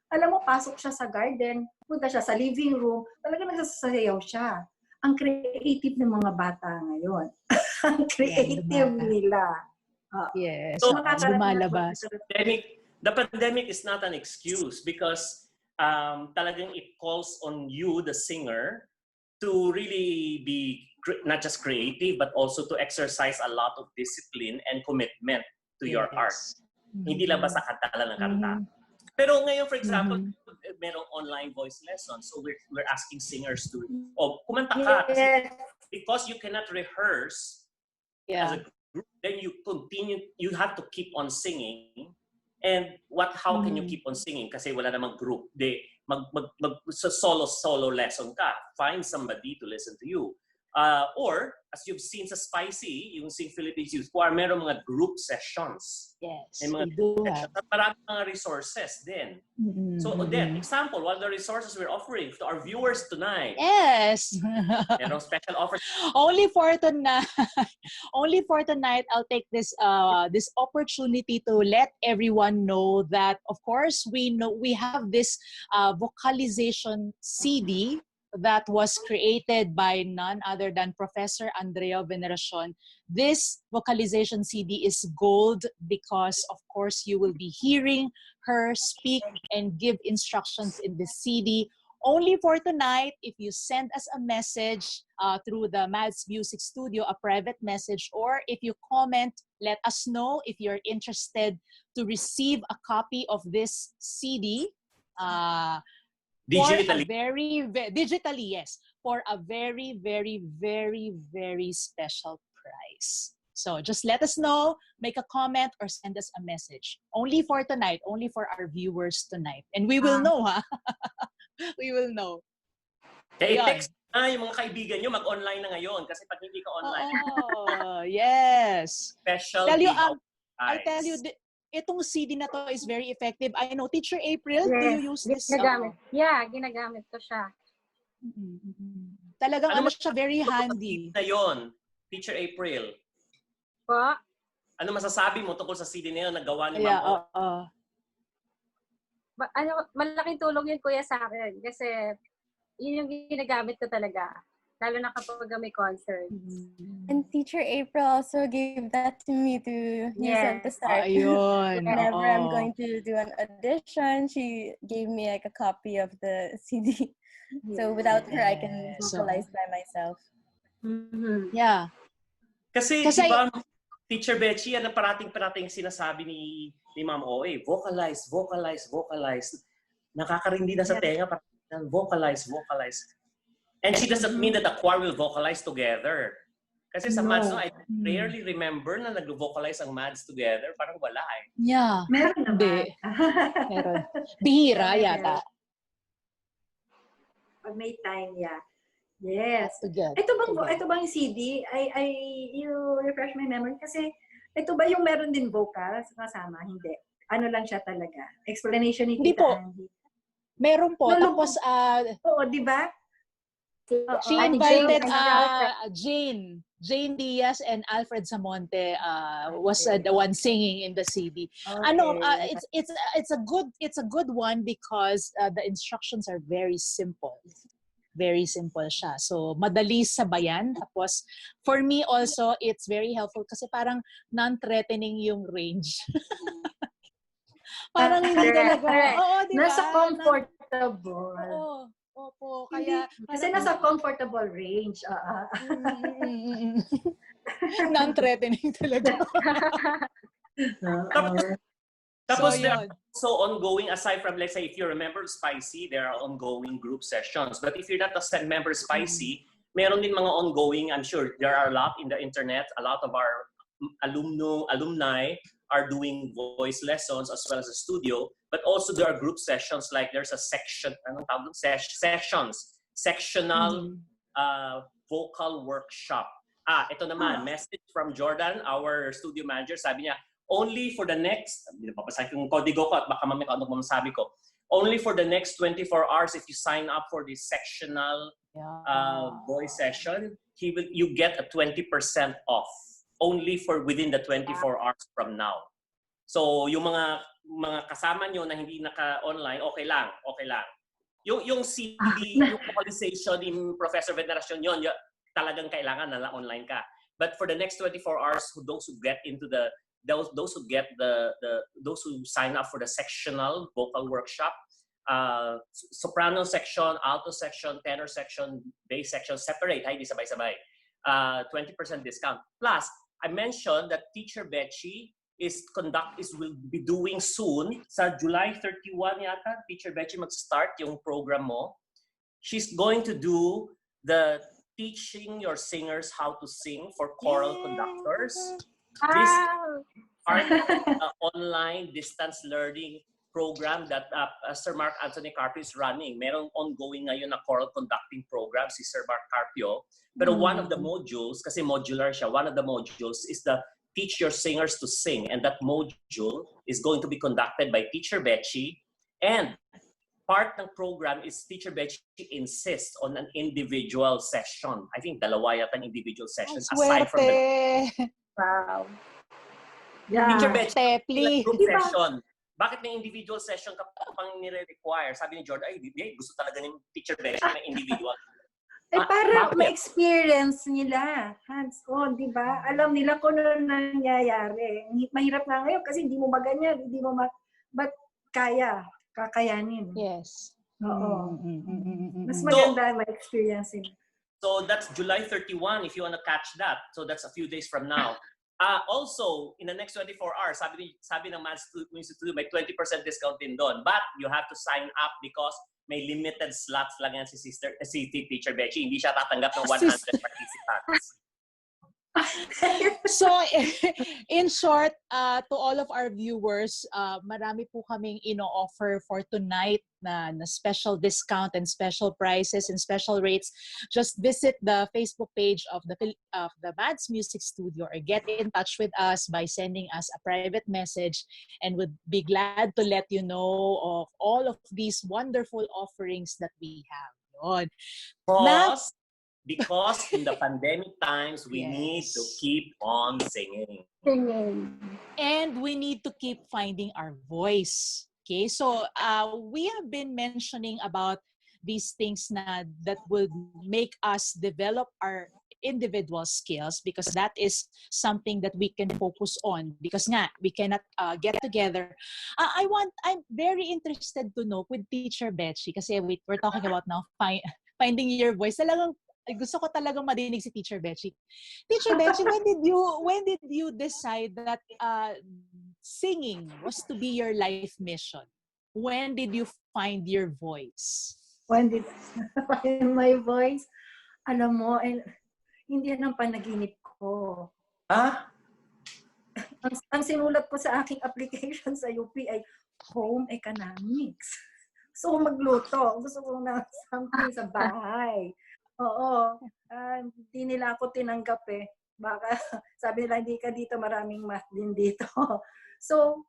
Alam mo, pasok siya sa garden, punta siya sa living room, talaga nagsasayaw siya. Ang creative ng mga bata ngayon. Ang creative nila. Yes. So, lumalabas. The pandemic is not an excuse because talagang it calls on you, the singer, to really be not just creative, but also to exercise a lot of discipline and commitment to your art. Hindi lang basta kanta lang ng kanta. Pero ngayon, for example, merong online voice lessons. So we're asking singers to, kumanta ka. Because you cannot rehearse as a group, then you have to keep on singing. And how can you keep on singing? Kasi wala namang group. Solo lesson ka. Find somebody to listen to you. Or, as you've seen sa Spicy, yung Sing Philippines Youth Choir, meron mga group sessions. Yes, May mga we do sessions. have. At maraming mga resources din. So, Odette, example, what are the resources we're offering to our viewers tonight? Yes. Merong special offers. Only for tonight. Only for tonight, I'll take this this opportunity to let everyone know that, of course, we have this vocalization CD that was created by none other than Professor Andrea Veneracion. This vocalization CD is gold because, of course, you will be hearing her speak and give instructions in the CD. Only for tonight, if you send us a message through the Madz Music Studio, a private message, or if you comment, let us know if you're interested to receive a copy of this CD. Digitally. Digitally, yes. For a very, very, very, very special price. So just let us know, make a comment, or send us a message. Only for tonight, only for our viewers tonight. And we will know, ha? We will know. Kaya Ayun. text na yung mga kaibigan nyo, mag-online na ngayon. Kasi pag hindi ka online, Oh, yes. special I'll tell you, itong CD na to is very effective. I know, Teacher April, do you use this? Ginagamit. Yeah, ginagamit ko siya. Talagang ano siya, very handy. Na yon, Teacher April. Po? Ano masasabi mo tungkol sa CD na yun na gawa ni Yeah, Ma'am? Malaking tulong yun, Kuya, sa akin. Kasi yun yung ginagamit ko talaga. Lalo na kapag may concert. And Teacher April also gave that to me to use at the start. Ayun. Whenever I'm going to do an audition, she gave me like a copy of the CD. So without her, I can vocalize by myself. Yeah. Kasi di ba, Teacher Bechie, yan ang parating sinasabi ni Ma'am OA. Vocalize. Nakakarindi na sa tenga. Vocalize. And she doesn't mean that the choir will vocalize together. Kasi sa Madz, I rarely remember na nag-vocalize ang Madz together. Parang wala eh. Yeah. Meron naman. Meron. Bihira yata. Pag may time, yeah. Yes. Together. Ito bang CD? You refresh my memory kasi ito ba yung meron din vocals kasama? Hindi. Ano lang siya talaga? Explanation ni Hindi Tita po. Andy. Meron po. Tapos, oo, di ba? she invited Jane Diaz and Alfred Samonte was the one singing in the CD. Okay. It's a good one because the instructions are very simple. Very simple siya. So madali sabayan. Tapos for me also it's very helpful kasi parang non-threatening yung range. Parang hindi talaga. Oo, di ba? Nasa comfortable. Oo. Opo, kaya kasi nasa comfortable range. Non-threatening talaga. Tapos there are also ongoing, aside from, let's say, if you're a member of Spicy, there are ongoing group sessions. But if you're not a member of Spicy, meron din mga ongoing, I'm sure there are a lot in the internet, a lot of our alumni are doing voice lessons as well as a studio, but also there are group sessions, like there's a section, sectional vocal workshop. Ito naman, message from Jordan, our studio manager, sabi niya, only for the next, papasahin ko yung kodigo ko at baka mamaya ano masabi ko, only for the next 24 hours, if you sign up for this sectional voice session, you get a 20% off. Only for within the 24 hours from now. So, yung mga kasama nyo na hindi naka-online, okay lang. Yung CD, yung vocalization ni Professor Veneracion, yun, talagang kailangan na online ka. But for the next 24 hours, those who sign up for the sectional vocal workshop, soprano section, alto section, tenor section, bass section, separate, hindi sabay-sabay. 20% discount. Plus, I mentioned that Teacher Bechie will be doing soon, sa July 31 yata, Teacher Bechie mag-start yung program mo. She's going to do the teaching your singers how to sing for choral conductors. This part of the online distance learning program that Sir Mark Anthony Carpio is running. Merong ongoing ngayon na choral conducting program si Sir Mark Carpio. Pero one of the modules, kasi modular siya, one of the modules is the Teach Your Singers to Sing. And that module is going to be conducted by Teacher Bechie. And part ng program is Teacher Bechie insists on an individual session. I think dalawa yata ang individual session aside from the... Wow. Yeah. Teacher Bechie, group Diba? session. Bakit may individual session ka pang nire-require? Sabi ni Jordan, ay, gusto talaga ng Teacher Bechie na individual. Para ma-experience nila, hands-on, di ba? Alam nila kung ano nangyayari. Mahirap nga ngayon kasi hindi mo maganyan, hindi mo but kakayanin. Yes. Oo. Mas maganda ma-experiencing. So that's July 31 if you want to catch that. So that's a few days from now. Also, in the next 24 hours, sabi ng Madz Institute, may 20% discount din doon. But you have to sign up because may limited slots lang yan si Teacher Bechie. Hindi siya tatanggap ng 100 participants. So, in short, to all of our viewers, marami po kaming ino-offer for tonight na special discount and special prices and special rates. Just visit the Facebook page of the Madz Music Studio or get in touch with us by sending us a private message, and we'd be glad to let you know of all of these wonderful offerings that we have. Yun. Because in the pandemic times, we need to keep on singing. And we need to keep finding our voice. Okay, so we have been mentioning about these things that will make us develop our individual skills, because that is something that we can focus on, because we cannot get together. I'm very interested to know with Teacher Bechie, kasi we're talking about now finding your voice. Gusto ko talagang madinig si Teacher Bechie. Teacher Bechie, when did you decide that singing was to be your life mission? When did you find your voice? When did I find my voice? Alam mo, hindi yan ang panaginip ko. Ang sinulat ko sa aking application sa UP ay home economics. So magluto. Gusto ko na something sa bahay. Oo. Hindi nila ako tinanggap eh. Baka sabi nila, hindi ka dito, maraming math din dito. So,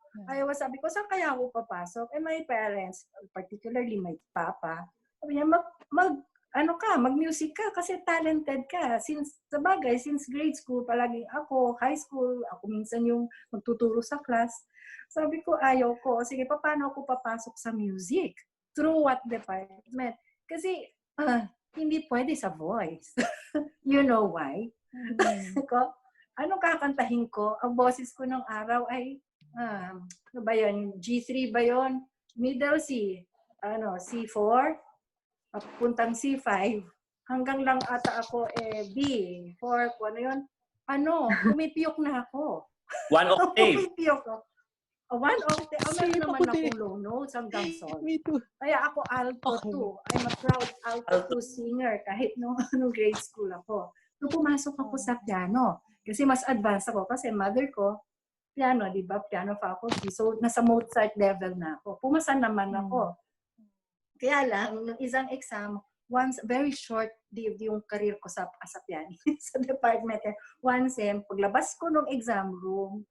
sabi ko, saan kaya ako papasok? My parents, particularly my papa, sabi niya, mag-music ka kasi talented ka. Since grade school, palagi ako, high school, ako minsan yung magtuturo sa class. Sabi ko, ayaw ko. Sige, paano ako papasok sa music? Through what department? Kasi, hindi pwede sa voice. You know why? Anong kakantahin ko? Ang boses ko ng araw ay, ano ba yan? G3 ba yun? Middle C. C4. Puntang C5. Hanggang lang ata ako, B4. Ano yun? Pumipiyok na ako. One octave. Pumipiyok ako. One octave. Meron naman akong low notes hanggang sol. Me too. Kaya ako alto too. I'm a proud alto 2 singer kahit nung grade school ako. Nung pumasok ako sa piano, kasi mas advanced ako kasi mother ko, piano, di ba? Piano faculty. So, nasa Mozart level na ako. Pumasa naman ako. Kaya lang, nung isang exam, very short-lived yung career ko as a pianist sa department. Once, paglabas ko nung exam room,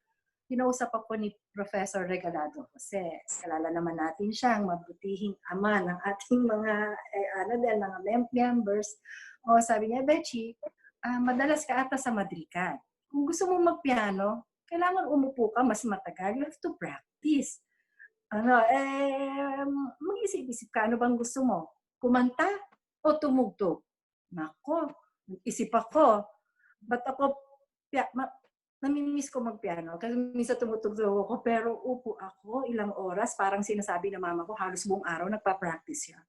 kinausap ako ni Professor Regalado kasi kalala naman natin siya, ang mabutihing ama ng ating mga members. Sabi niya, Bechie, madalas ka ata sa madrigal. Kung gusto mo magpiano, kailangan umupo ka mas matagal. You have to practice. Mag-isip-isip ka, ano bang gusto mo? Kumanta o tumugtog? Nako, isip ako. Ba't ako, namimiss ko magpiano. Kasi minsan tumutugtog ako, pero upo ako ilang oras. Parang sinasabi ng mama ko, halos buong araw nagpa-practice siya.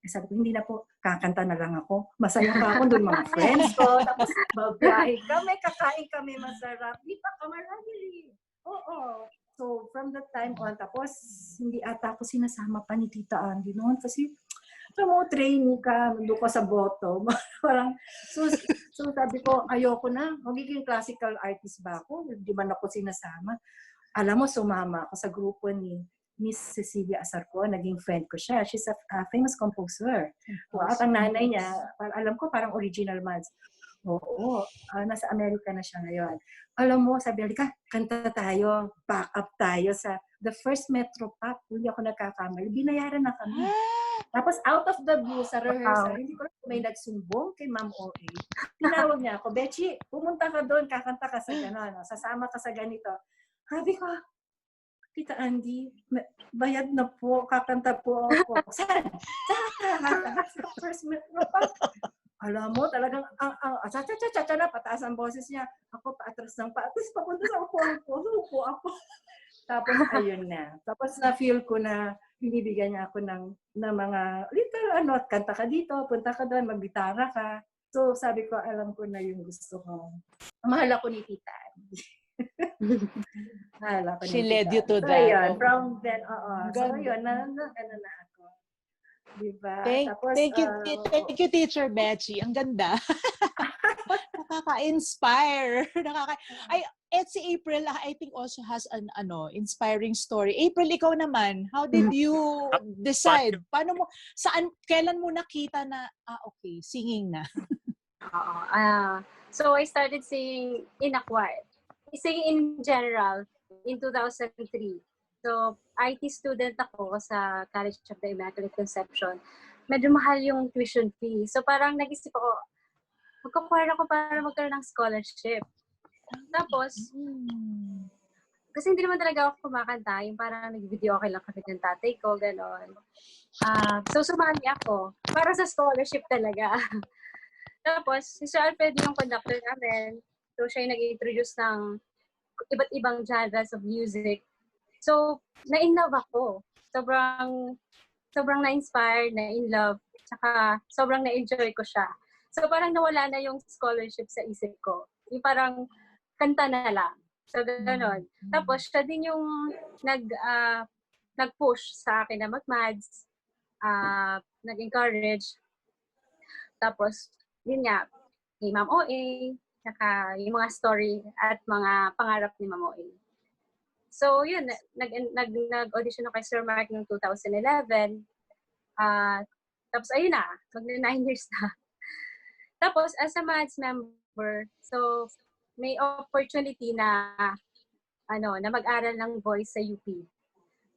Sabi ko, hindi na po, kakanta na lang ako. Masaya pa ako doon mga friends ko. Tapos babiyahe kami, kakain kami masarap. Di pa kamarami. Oo. So, from that time on, tapos hindi ata ako sinasama pa ni Tita Andy noon. Kasi, trainee ka, nandun ko sa bottom. Parang, so sabi ko, ayoko na. Magiging classical artist ba ako? Di ba na ako sinasama? Alam mo, sumama ako sa grupo ni Miss Cecilia Asarco, naging friend ko siya. She's a famous composer. At ang nanay niya, alam ko parang original Madz. Oo, nasa Amerika na siya ngayon. Alam mo, sabi niya, kanta tayo, back up tayo sa the first Metro Pop. Hindi ako nagkakamali. Binayaran na kami. Tapos out of the blue sa rehearsal, hindi ko lang may nagsumbong kay Ma'am O.A. Tinawag niya ako, Bechie, pumunta ka doon, kakanta ka sa gano'n, sasama ka sa ganito. Sabi ko, Tita Andy, bayad na po, kakanta po ako. Saan? Sa first Metro Pop. Alam mo, talagang, cha-cha-cha-cha na, pataas ang boses niya. Ako, paatras ng paatras, papunta sa upuan ko, upo ako. Tapos, ayun na. Tapos, na-feel ko na, binibigyan niya ako ng mga, little, kanta ka dito, punta ka doon, magbitara ka. So, sabi ko, alam ko na yung gusto ko. Mahal ako ni Tita. Mahal ako ni Tita. She led you to so, that. Ayun, from then, So, yun, na ako. Diba? Tapos, thank you, Teacher Bechie. Ang ganda. Nakaka-inspire. Si April, I think also has an inspiring story. April, ikaw naman, how did you decide? Kailan mo nakita na, okay, singing na? So I started singing in a choir. Singing in general in 2003. So, IT student ako sa College of the Immaculate Conception. Medyo mahal yung tuition fee. So, parang nag-isip ako, magkakwire ako para magkaroon ng scholarship. Tapos, kasi hindi naman talaga ako kumakanta. Yung parang nag-video okay lang kami ng tatay ko, gano'n. So, sumali ako para sa scholarship talaga. Tapos, si Sir Alfred yung conductor namin. So, siya yung nag-introduce ng iba't ibang genres of music. So, na-in-love ako. Sobrang na-inspire, na-in-love, tsaka sobrang na-enjoy ko siya. So, parang nawala na yung scholarship sa isip ko. Yung parang kanta na lang. So, gano'n. Tapos, siya din yung nag-push sa akin na mag-Madz, nag-encourage. Tapos, yun nga, kay Ma'am O.A., tsaka yung mga story at mga pangarap ni Ma'am O.A. So, yun, nag-audition ako kay Sir Mark noong 2011. Tapos, ayun na, mag-9 years na. Tapos, as a Madz member, so, may opportunity na, na mag-aral ng voice sa UP.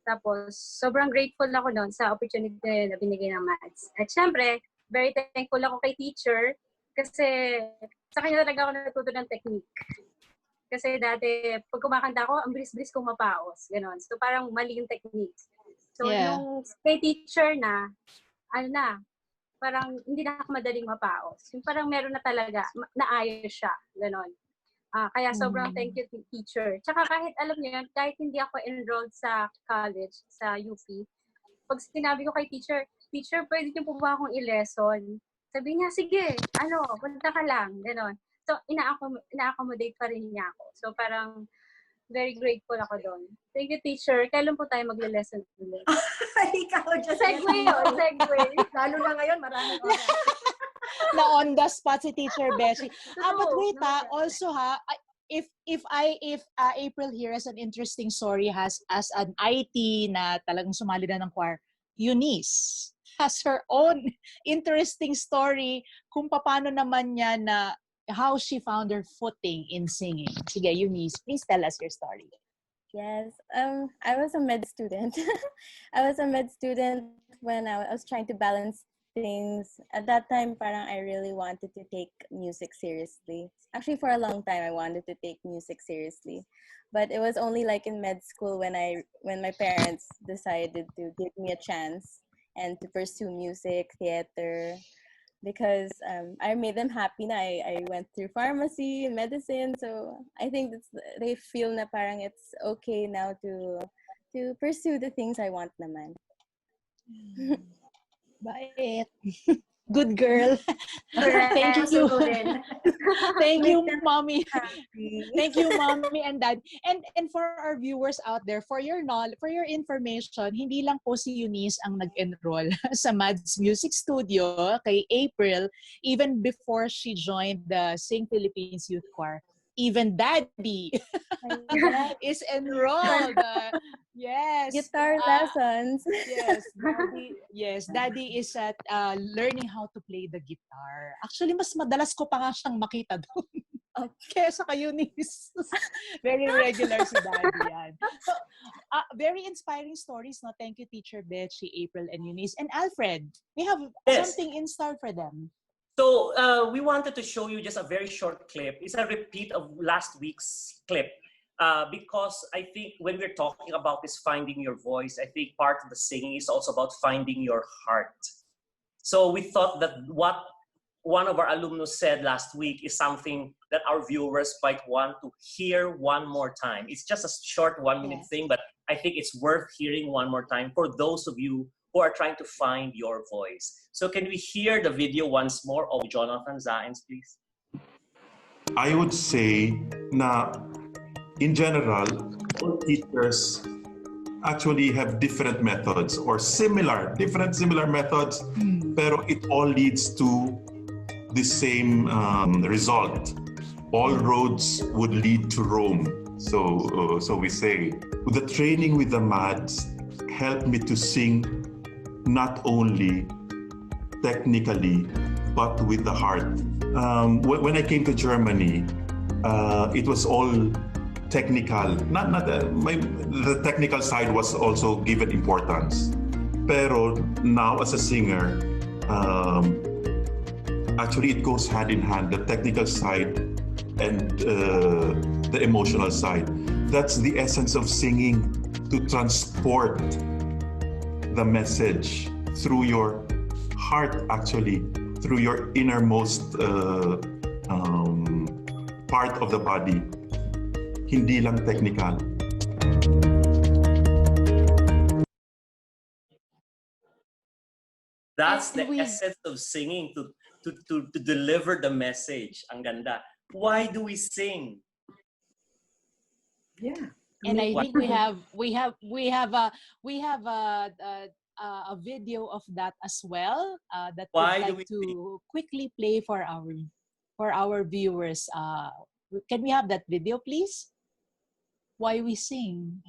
Tapos, sobrang grateful ako noon sa opportunity na binigay ng Madz. At syempre, very thankful ako kay teacher kasi sa kanya talaga ako natuto ng technique. Kasi dati, pag kumakanta ako, ang bilis-bilis kong mapaos. Ganon. So, parang mali yung technique. So, yung kay teacher na, parang hindi na ako madaling mapaos. Yung parang meron na talaga, naayos siya. Ganon. Kaya sobrang thank you to teacher. Tsaka kahit, alam niyo yun, kahit hindi ako enrolled sa college, sa UP, pag sinabi ko kay teacher, pwede niyo po ba akong i-lesson? Sabi niya, sige, punta ka lang. Ganon. So, ina-accommodate pa rin niya ako. So, parang very grateful ako doon. Thank you, teacher. Kailan po tayo magle-lesson ulit? Ikaw, just segue. Lalo na ngayon, maraming oras. Na on the spot si Teacher Bechie. But wait, also if April here has an interesting story, as an IT na talagang sumali na ng choir, Eunice has her own interesting story kung paano naman niya na how she found her footing in singing. Sige, Eunice, please tell us your story. Yes, I was a med student. I was a med student when I was trying to balance things. At that time, parang I really wanted to take music seriously. Actually, for a long time, I wanted to take music seriously. But it was only like in med school when my parents decided to give me a chance and to pursue music, theater, because I made them happy na I went through pharmacy, medicine, so I think they feel na parang it's okay now to pursue the things I want naman. Bait. Good girl. Thank you. Thank you, Mommy. Thank you, Mommy and Dad. And for our viewers out there, for your information, hindi lang po si Eunice ang nag-enroll sa Madz Music Studio kay April even before she joined the Sing Philippines Youth Choir. even Daddy is enrolled. Yes. Guitar lessons. Yes, Daddy is at learning how to play the guitar. Actually, mas madalas ko pa nga siyang makita doon. Kesa kay Eunice. Very regular si Daddy yan. So, very inspiring stories. No? Thank you, Teacher Bechie, April, and Eunice. And Alfred, we have something in store for them. So we wanted to show you just a very short clip. It's a repeat of last week's clip. Because I think when we're talking about this finding your voice, I think part of the singing is also about finding your heart. So we thought that what one of our alumnus said last week is something that our viewers might want to hear one more time. It's just a short 1-minute thing, but I think it's worth hearing one more time for those of you who are trying to find your voice. So can we hear the video once more of Jonathan Zaens, please? I would say na in general, all teachers actually have different methods or similar methods, pero it all leads to the same result. All roads would lead to Rome, so we say. The training with the Madz helped me to sing not only technically, but with the heart. When I came to Germany, it was all technical. The technical side was also given importance. Pero now as a singer, actually it goes hand in hand, the technical side and the emotional side. That's the essence of singing, to transport the message through your heart, actually, through your innermost part of the body. Hindi lang technical. That's the essence of singing, to deliver the message. Ang ganda. Why do we sing? Yeah. And I think we have a video of that as well that we'd like to quickly play for our viewers. Can we have that video, please? Why we sing.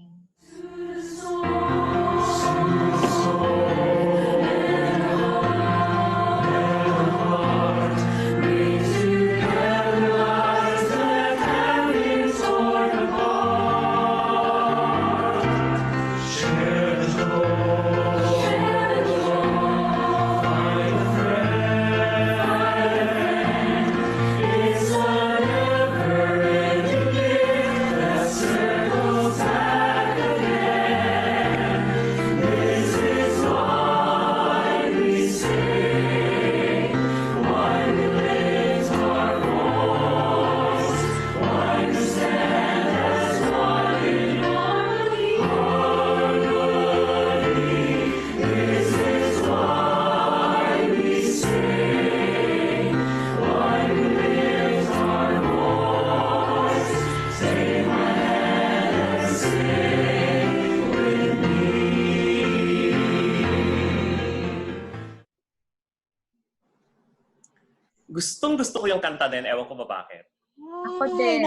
Gustong-gusto ko yung kanta din. Ewan ko ba bakit. Ako din.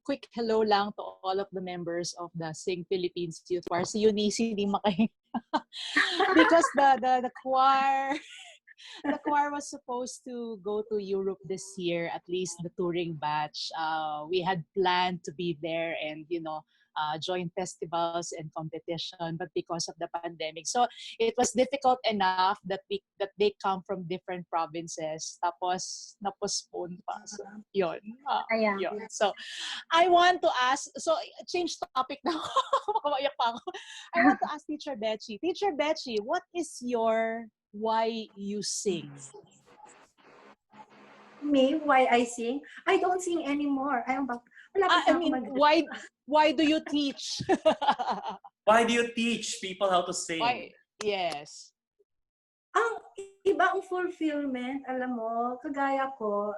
Quick hello lang to all of the members of the Sing Philippines Youth Choir. Si Eunice hindi makahinga. Because the choir was supposed to go to Europe this year, at least the touring batch. We had planned to be there and, join festivals and competition, but because of the pandemic, so it was difficult enough that they come from different provinces. Tapos na-postpone pa. So, yun. Yun. So I want to ask. So change topic na ako. Makawayak pa ako. I want to ask Teacher Bechie. Teacher Bechie, what is your why you sing? Me, why I sing? I don't sing anymore. Why do you teach? Why do you teach people how to sing? Why? Yes. Ang iba ang fulfillment, alam mo, kagaya ko,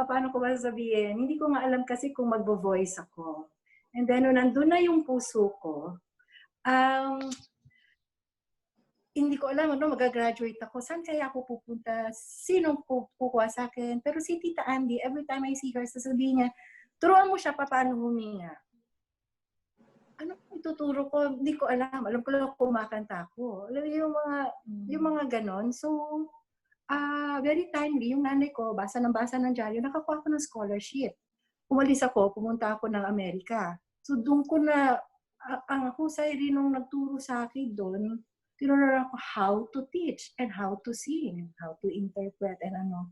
paano ko ba sabihin? Hindi ko nga alam kasi kung magbo-voice ako. And then, nung nandun na yung puso ko, hindi ko alam, ano, mag-graduate ako. Saan kaya ako pupunta? Sinong kukuha sa akin? Pero si Tita Andy, every time I see her, sasabihin niya, turuan mo siya paano huminga. Ano ituturo ko? Hindi ko alam. Alam ko lang kumakanta ako. Alam mo yung mga ganon. So, very timely, yung nanay ko, basa ng dyaryo, nakakuha ko ng scholarship. Umalis ako, pumunta ako ng Amerika. So, doon ko na, ang husay rin nung nagturo sa akin doon, tinuruan ako how to teach and how to sing, how to interpret and ano.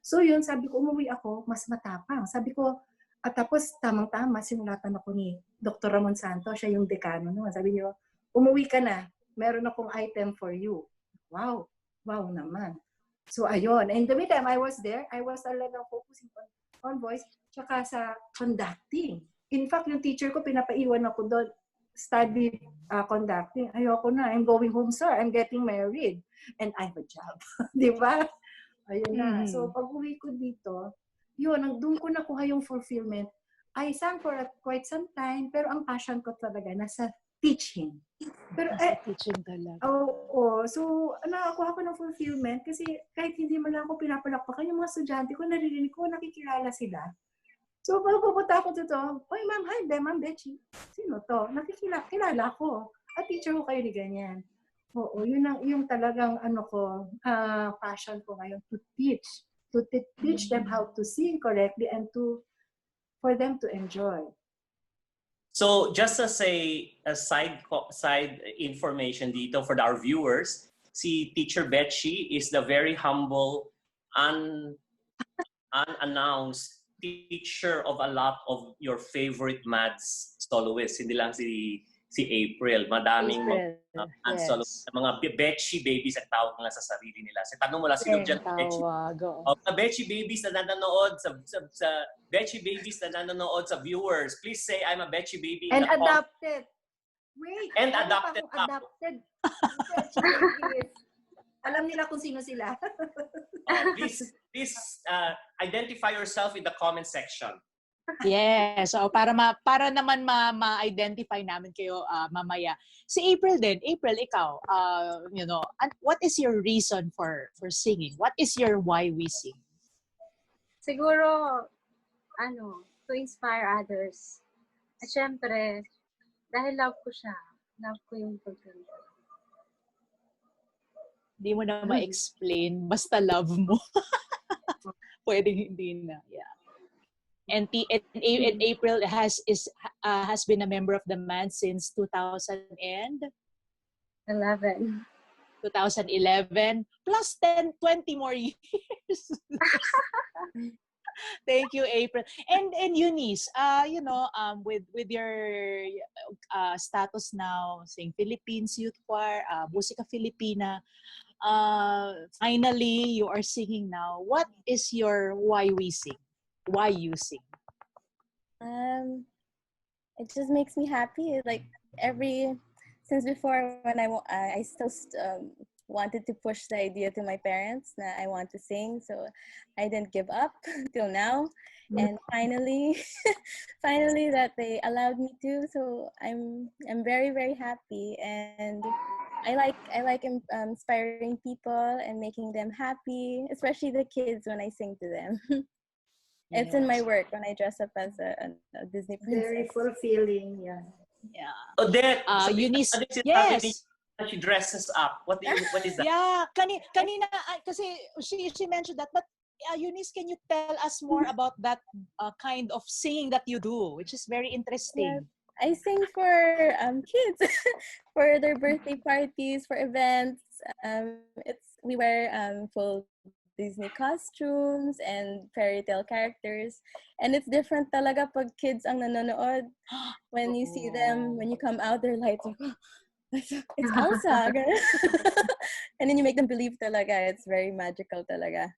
So, yun, sabi ko, umuwi ako, mas matapang. Sabi ko, at tapos, tamang-tama, sinulatan ako ni Dr. Ramon Santos, siya yung dekano naman. Sabi niyo, umuwi ka na, meron akong item for you. Wow, wow naman. So, ayun. And the meantime, I was there, I was talagang focusing on voice, tsaka sa conducting. In fact, yung teacher ko, pinapaiwan ako doon, study conducting. Ayoko na, I'm going home, sir. I'm getting married. And I have a job. Di ba? Ayun na. So, pag uwi ko dito, yun, doon ko nakuha yung fulfillment. I sang for quite some time, pero ang passion ko talaga nasa teaching. Pero teaching talaga. Oo. So, nakakuha ko ng fulfillment kasi kahit hindi man lang ako pinapalakpakan, yung mga estudyante ko, naririnig ko, nakikilala sila. So, pag pupunta ako dito, oy ma'am, hi, ma'am Bechie. Sino to? Kilala ko. At teacher ko kayo ni ganyan. Oo, yun yung talagang passion ko ngayon, to teach. To teach them how to sing correctly and for them to enjoy. So just as a side information dito for our viewers, si Teacher Bechie is the very humble, unannounced teacher of a lot of your favorite Madz soloists. Hindi lang si April. Madaming Madz soloists. Mga Bechie babies ang tawag nila sa sarili nila. So tanong mo lang, sino dyan Bechie? Mga Bechie babies na nanonood sa Bechie babies na nanonood sa viewers, please say I'm a Bechie baby. And adopted. Wait. And adopted. Adopted. Alam nila kung sino sila. Please identify yourself in the comment section. Yes, so para naman ma-identify namin kayo mamaya. Si April din. April, ikaw, what is your reason for singing? What is your why we sing? Siguro, to inspire others. At syempre, dahil love ko siya. Love ko yung pagkanta. Hindi mo na ma-explain. Basta love mo. Pwedeng hindi na. Yeah. And April has been a member of the Madz since 2011. 2011 plus 20 more years. Thank you, April. And Eunice, with your status now, Sing Philippines Youth Choir, Musika Filipina, finally you are singing now. What is your why we sing? Why you sing? It just makes me happy. Like since before, when I still wanted to push the idea to my parents that I want to sing, so I didn't give up till now. And finally that they allowed me to, so I'm very, very happy. And I like inspiring people and making them happy, especially the kids when I sing to them. It's in my work when I dress up as a Disney princess. Very fulfilling, yeah. Yeah. Odette, Eunice, yes. She dresses up. What is that? Yeah, kanina kasi she mentioned that, but Eunice, can you tell us more about that kind of singing that you do, which is very interesting? Yeah, I sing for kids, for their birthday parties, for events. We wear full Disney costumes and fairy tale characters, and it's different talaga pag kids ang nanonood. When you see them, when you come out, they're like, it's Elsa. And then you make them believe talaga. It's very magical talaga.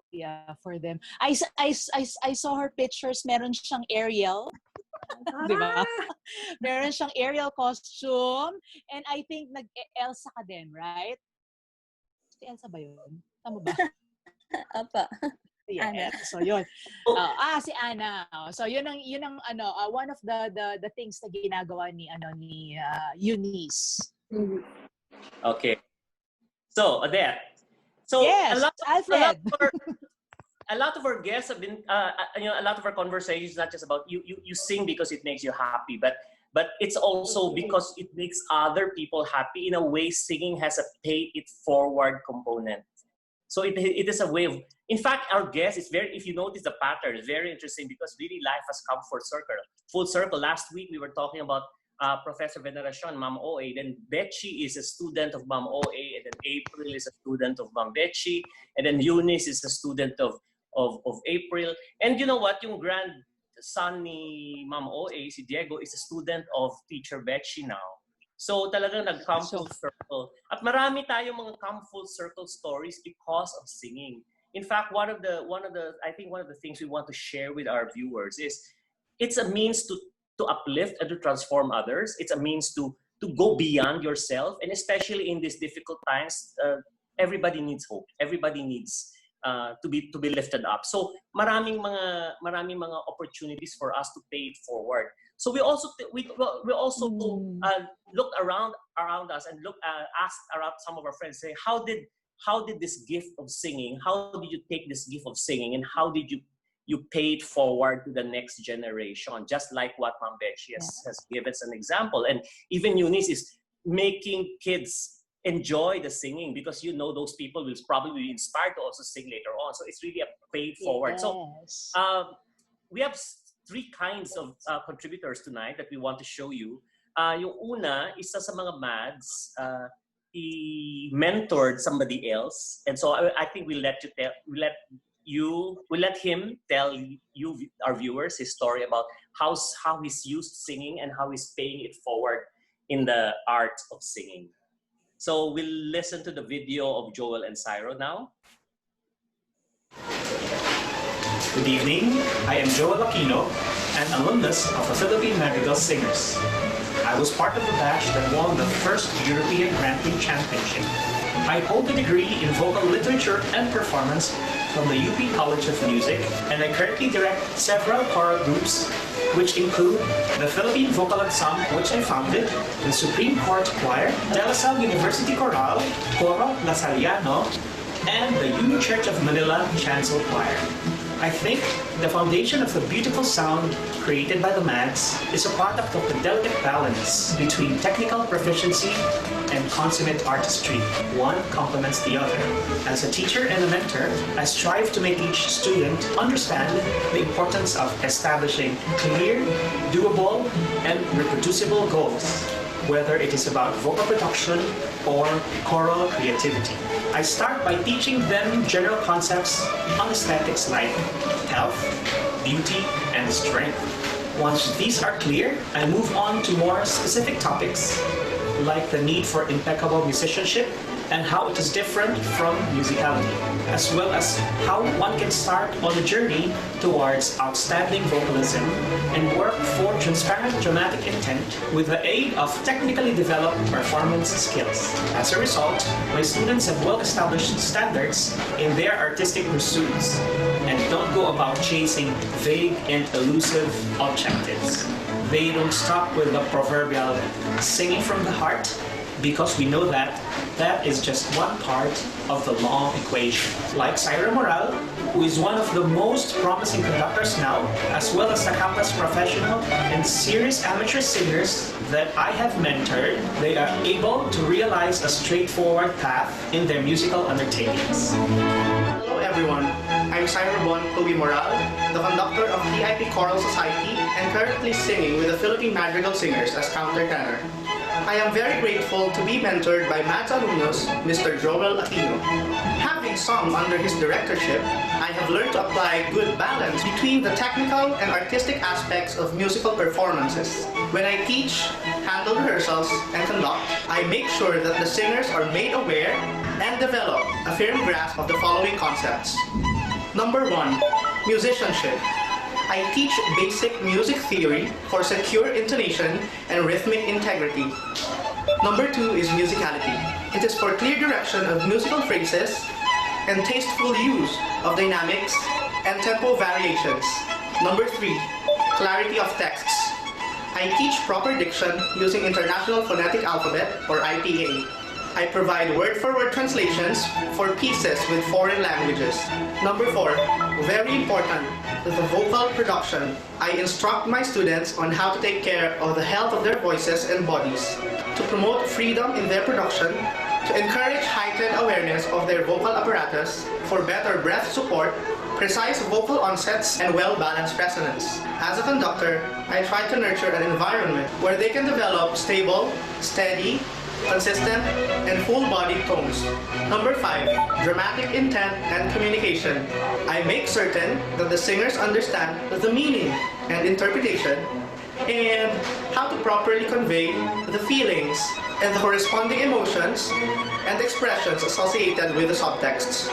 Yeah, for them. I saw her pictures. Meron siyang Ariel. Di ba? Meron siyang Ariel costume. And I think nag-Elsa ka din, right? Si Elsa ba yun? Tama ba? Apa. Yeah, Anna. So yun. Si Anna. So yun ang one of the things na ginagawa ni Eunice. Okay. So, Odette. So, Yes, Alfred. a lot of our guests have been, a lot of our conversations, not just about you sing because it makes you happy, but it's also because it makes other people happy. In a way, singing has a pay it forward component. So it is a way of, in fact, our guest is very, if you notice the pattern, it's very interesting because really life has come full circle. Last week, we were talking about Professor Veneracion, Ma'am OA. Then Bechie is a student of Ma'am OA. And then April is a student of Ma'am Bechie. And then Eunice is a student of April. And you know what? Yung grandson ni Ma'am OA, si Diego, is a student of Teacher Bechie now. So talagang nag-come full circle. At marami tayong mga come full circle stories because of singing. In fact, one of the things we want to share with our viewers is it's a means to uplift and to transform others. It's a means to go beyond yourself, and especially in these difficult times, everybody needs hope. Everybody needs to be lifted up. So maraming mga opportunities for us to pay it forward. So we also looked around us and asked around some of our friends, say, how did this gift of singing? How did you take this gift of singing, and how did you pay it forward to the next generation? Just like what Ma'am Bechie has given us an example, and even Eunice is making kids enjoy the singing because those people will probably be inspired to also sing later on. So it's really a pay forward. Yes. So we have 3 kinds of contributors tonight that we want to show you. Yung una, isa sa mga Madz, he mentored somebody else, and so I think we'll let him tell you, our viewers, his story about how he's used singing and how he's paying it forward in the art of singing. So we'll listen to the video of Joel and Cyro now. Good evening, I am Joel Aquino, an alumnus of the Philippine Madrigal Singers. I was part of the batch that won the first European Grand Prix Championship. I hold a degree in vocal literature and performance from the UP College of Music, and I currently direct several choral groups, which include the Philippine Vocal Ensemble, which I founded, the Supreme Court Choir, De La Salle University Chorale, Coro La Saliano, and the Uni Church of Manila Chancel Choir. I think the foundation of the beautiful sound created by the Madz is a product of the delicate balance between technical proficiency and consummate artistry. One complements the other. As a teacher and a mentor, I strive to make each student understand the importance of establishing clear, doable, and reproducible goals, whether it is about vocal production or choral creativity. I start by teaching them general concepts on aesthetics like health, beauty, and strength. Once these are clear, I move on to more specific topics like the need for impeccable musicianship and how it is different from musicality, as well as how one can start on a journey towards outstanding vocalism and work for transparent dramatic intent with the aid of technically developed performance skills. As a result, my students have well-established standards in their artistic pursuits and don't go about chasing vague and elusive objectives. They don't stop with the proverbial singing from the heart, because we know that that is just one part of the long equation. Like Cyro Moral, who is one of the most promising conductors now, as well as the campus professional and serious amateur singers that I have mentored, they are able to realize a straightforward path in their musical undertakings. Hello everyone, I'm Cyro Bon Pugi Moral, the conductor of PIP Choral Society and currently singing with the Philippine Madrigal Singers as countertenor. I am very grateful to be mentored by Madz alumnus, Mr. Joel Aquino. Having sung under his directorship, I have learned to apply good balance between the technical and artistic aspects of musical performances. When I teach, handle rehearsals, and conduct, I make sure that the singers are made aware and develop a firm grasp of the following concepts. Number 1, musicianship. I teach basic music theory for secure intonation and rhythmic integrity. Number 2 is musicality. It is for clear direction of musical phrases and tasteful use of dynamics and tempo variations. Number 3, clarity of texts. I teach proper diction using International Phonetic Alphabet or IPA. I provide word-for-word translations for pieces with foreign languages. Number 4, very important, the vocal production. I instruct my students on how to take care of the health of their voices and bodies, to promote freedom in their production, to encourage heightened awareness of their vocal apparatus for better breath support, precise vocal onsets, and well-balanced resonance. As a conductor, I try to nurture an environment where they can develop stable, steady, consistent, and full-bodied tones. Number 5, dramatic intent and communication. I make certain that the singers understand the meaning and interpretation and how to properly convey the feelings and the corresponding emotions and expressions associated with the subtexts.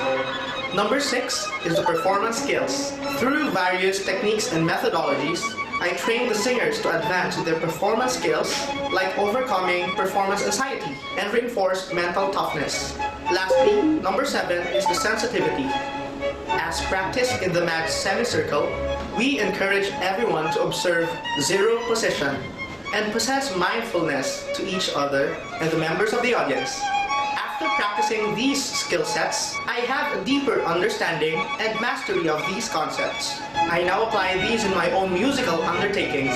Number 6 is the performance skills. Through various techniques and methodologies, I train the singers to advance their performance skills like overcoming performance anxiety and reinforce mental toughness. Lastly, number 7 is the sensitivity. As practiced in the Madz semicircle, we encourage everyone to observe zero position and possess mindfulness to each other and the members of the audience. After practicing these skill sets, I have a deeper understanding and mastery of these concepts. I now apply these in my own musical undertakings.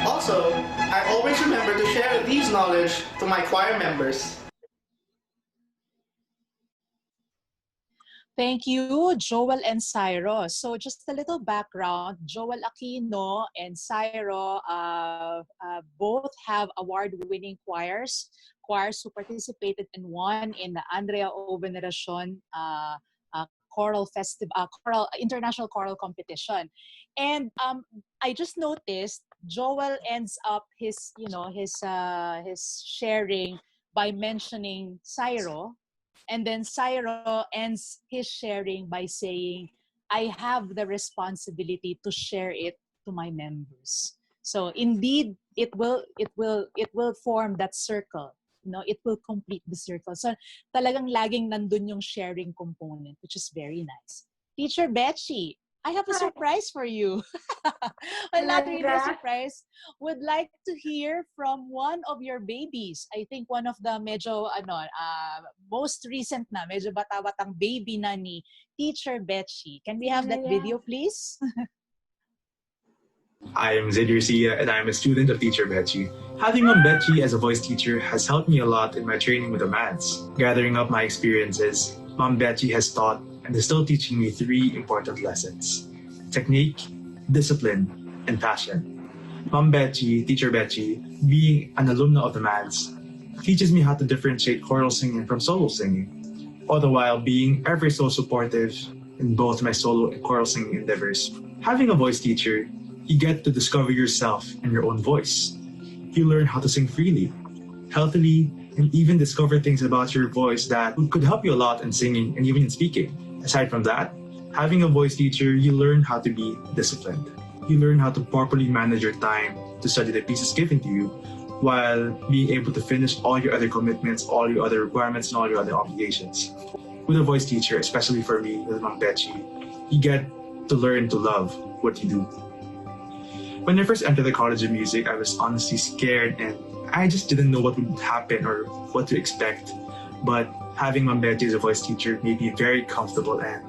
Also, I always remember to share these knowledge to my choir members. Thank you, Joel and Cyro. So just a little background, Joel Aquino and Cyro both have award-winning choirs who participated in one in the Andrea O. Veneracion choral festival, international choral competition. And I just noticed Joel ends up his sharing by mentioning Cyro. And then Cyro ends his sharing by saying, I have the responsibility to share it to my members. So indeed, it will form that circle. It will complete the circle. So talagang laging nandun yung sharing component, which is very nice. Teacher Bechie, I have a surprise for you. Well, not really a surprise. Would like to hear from one of your babies. I think one of the most recent na, medyo bata-batang baby na ni Teacher Bechie. Can we have that video, please? I am Zid Garcia and I am a student of Teacher Bechie. Having Mom Bechie as a voice teacher has helped me a lot in my training with the Madz. Gathering up my experiences, Mom Bechie has taught and is still teaching me 3 important lessons: technique, discipline, and passion. Mom Bechie, Teacher Bechie, being an alumna of the Madz, teaches me how to differentiate choral singing from solo singing, all the while being ever so supportive in both my solo and choral singing endeavors. Having a voice teacher, you get to discover yourself and your own voice. You learn how to sing freely, healthily, and even discover things about your voice that could help you a lot in singing and even in speaking. Aside from that, having a voice teacher, you learn how to be disciplined. You learn how to properly manage your time to study the pieces given to you while being able to finish all your other commitments, all your other requirements, and all your other obligations. With a voice teacher, especially for me, with Mom Bechie, you get to learn to love what you do. When I first entered the College of Music, I was honestly scared and I just didn't know what would happen or what to expect. But having Mom Bechie as a voice teacher made me very comfortable and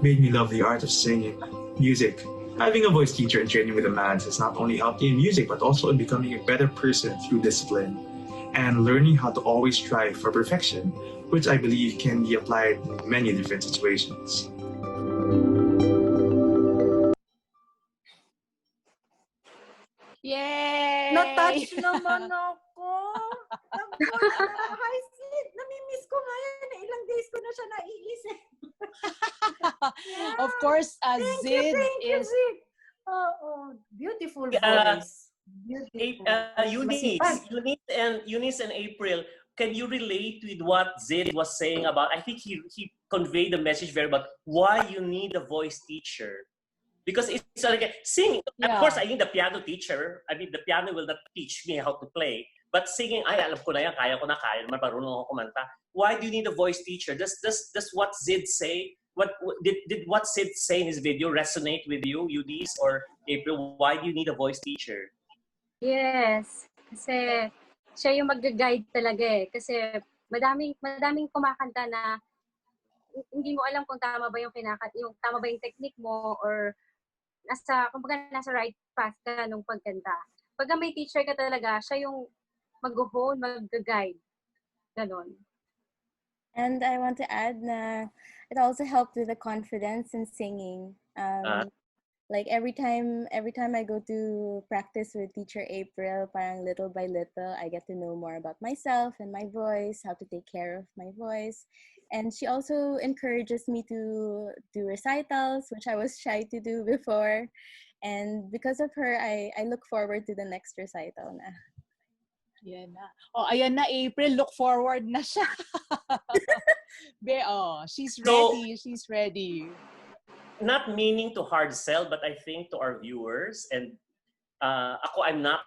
made me love the art of singing, music. Having a voice teacher and training with the Madz has not only helped me in music, but also in becoming a better person through discipline and learning how to always strive for perfection, which I believe can be applied in many different situations. Yay! Na-touch naman ako. Hi, Sid. Namimiss ko nga yan. Ilang days ko na siya naiisip. Of course, Zid is... Zid. Beautiful voice. Eunice and April, can you relate with what Zid was saying about, I think he conveyed the message very about why you need a voice teacher. Because it's like singing. Of course, I need the piano teacher. I mean, the piano will not teach me how to play. But singing, alam ko na yan, kaya ko na, marunong ako kumanta. Why do you need a voice teacher? Does what Zid say? Did what Zid say in his video resonate with you, Eunice or April? Why do you need a voice teacher? Yes, kasi siya yung mag-guide talaga eh. Kasi madaming kumakanta na hindi mo alam kung tama ba yung tama ba yung technique mo or kumbaga nasa right path ka nung pagkanta. Pag may teacher ka talaga, siya yung mag-hone, mag-guide. Ganon. And I want to add na it also helped with the confidence in singing. Like every time I go to practice with Teacher April, parang little by little, I get to know more about myself and my voice, how to take care of my voice. And she also encourages me to do recitals, which I was shy to do before. And because of her, I look forward to the next recital na. Yan na. Oh, ayan na, April. Look forward na siya. She's ready. She's ready. Not meaning to hard sell, but I think to our viewers, and I'm not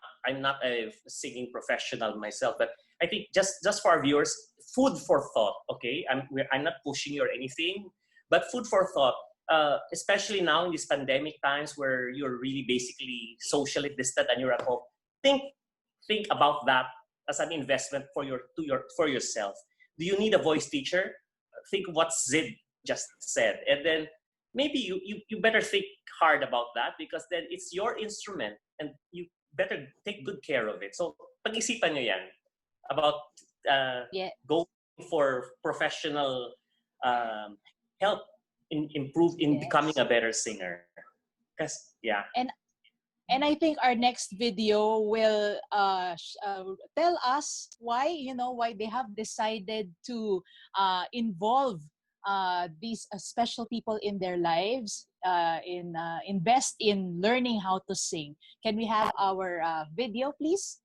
a singing professional myself, but I think just for our viewers, food for thought. Okay, I'm not pushing you or anything, but food for thought. Especially now in these pandemic times where you're really basically socially distant and you're at home. Think about that as an investment for yourself. Do you need a voice teacher? Think what Zid just said, and then maybe you better think hard about that because then it's your instrument and you better take good care of it. So pag-isipan nyo yan about going for professional help in becoming a better singer. And I think our next video will tell us why they have decided to involve these special people in their lives, invest in learning how to sing. Can we have our video, please?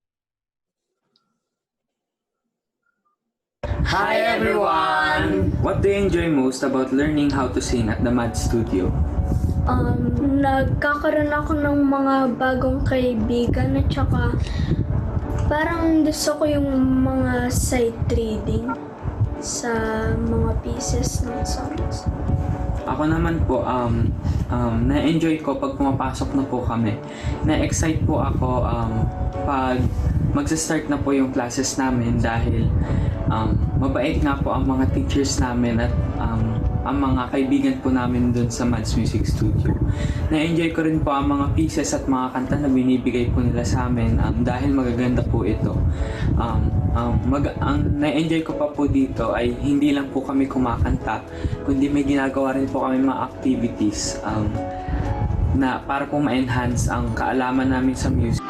Hi everyone! What do you enjoy most about learning how to sing at the Madz studio? Nagkakaroon ako ng mga bagong kaibigan at saka parang gusto ko yung mga sight reading sa mga pieces ng songs. Ako naman po, na-enjoy ko pag pumapasok na po kami. Na-excite po ako pag magsa-start na po yung classes namin dahil mabait nga po ang mga teachers namin at ang mga kaibigan po namin dun sa Madz Music Studio. Na-enjoy ko rin po ang mga pieces at mga kanta na binibigay po nila sa amin dahil magaganda po ito. Ang na-enjoy ko pa po dito ay hindi lang po kami kumakanta, kundi may ginagawa rin po kami mga activities na para po ma-enhance ang kaalaman namin sa music.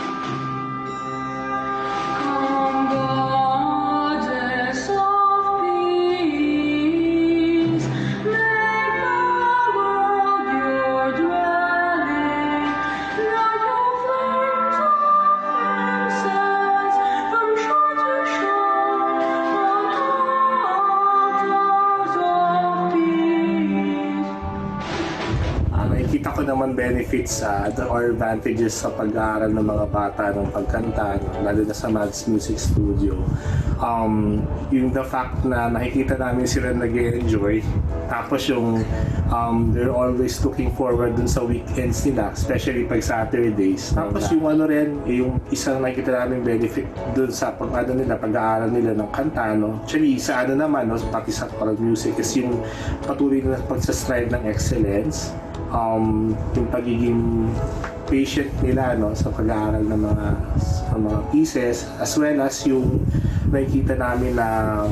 Naman benefits or advantages sa pag-aaral ng mga bata ng pagkanta, lalo na sa Madz Music Studio. Yung the fact na nakikita namin sila nag-enjoy, tapos yung they're always looking forward dun sa weekends nila, especially pag Saturdays. Tapos yung yung isang nakikita namin benefit dun sa pag-aaral nila ng kanta, actually sa naman, pati sa choral music is yung patuloy na pagsastrive ng excellence. Yung pagiging patient nila sa pag-aaral ng mga pieces, as well as yung nakikita namin na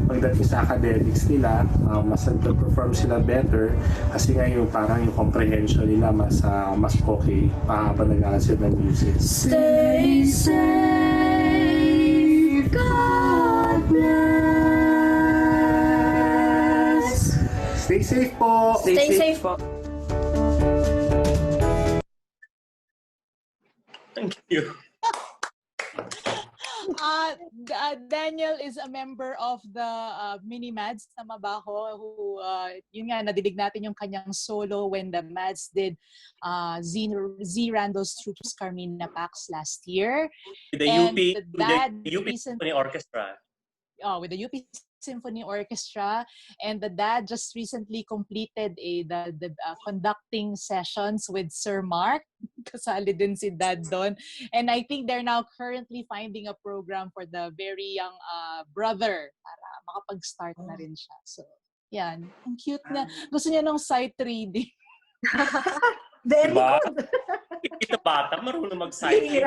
pagdating sa academics nila, mas nag-perform sila better kasi nga yung parang yung comprehension nila mas okay habang nag-aaral sila ng music. Stay safe, God bless. Stay safe po! Stay safe po! Thank you. Daniel is a member of the Mini Madz na Mabaho who, yun nga, nadidig natin yung kanyang solo when the Madz did Z Randall's Troops Carmina Pax last year. With the UP Symphony Orchestra. With the UP Symphony Orchestra, and the dad just recently completed the conducting sessions with Sir Mark kasali din si Dad doon. And I think they're now currently finding a program for the very young brother para makapag-start na rin siya. So, yan. Ang cute niya. Gusto niya ng sight reading. Very Diba? good. Ito bata, marunong mag-sight read.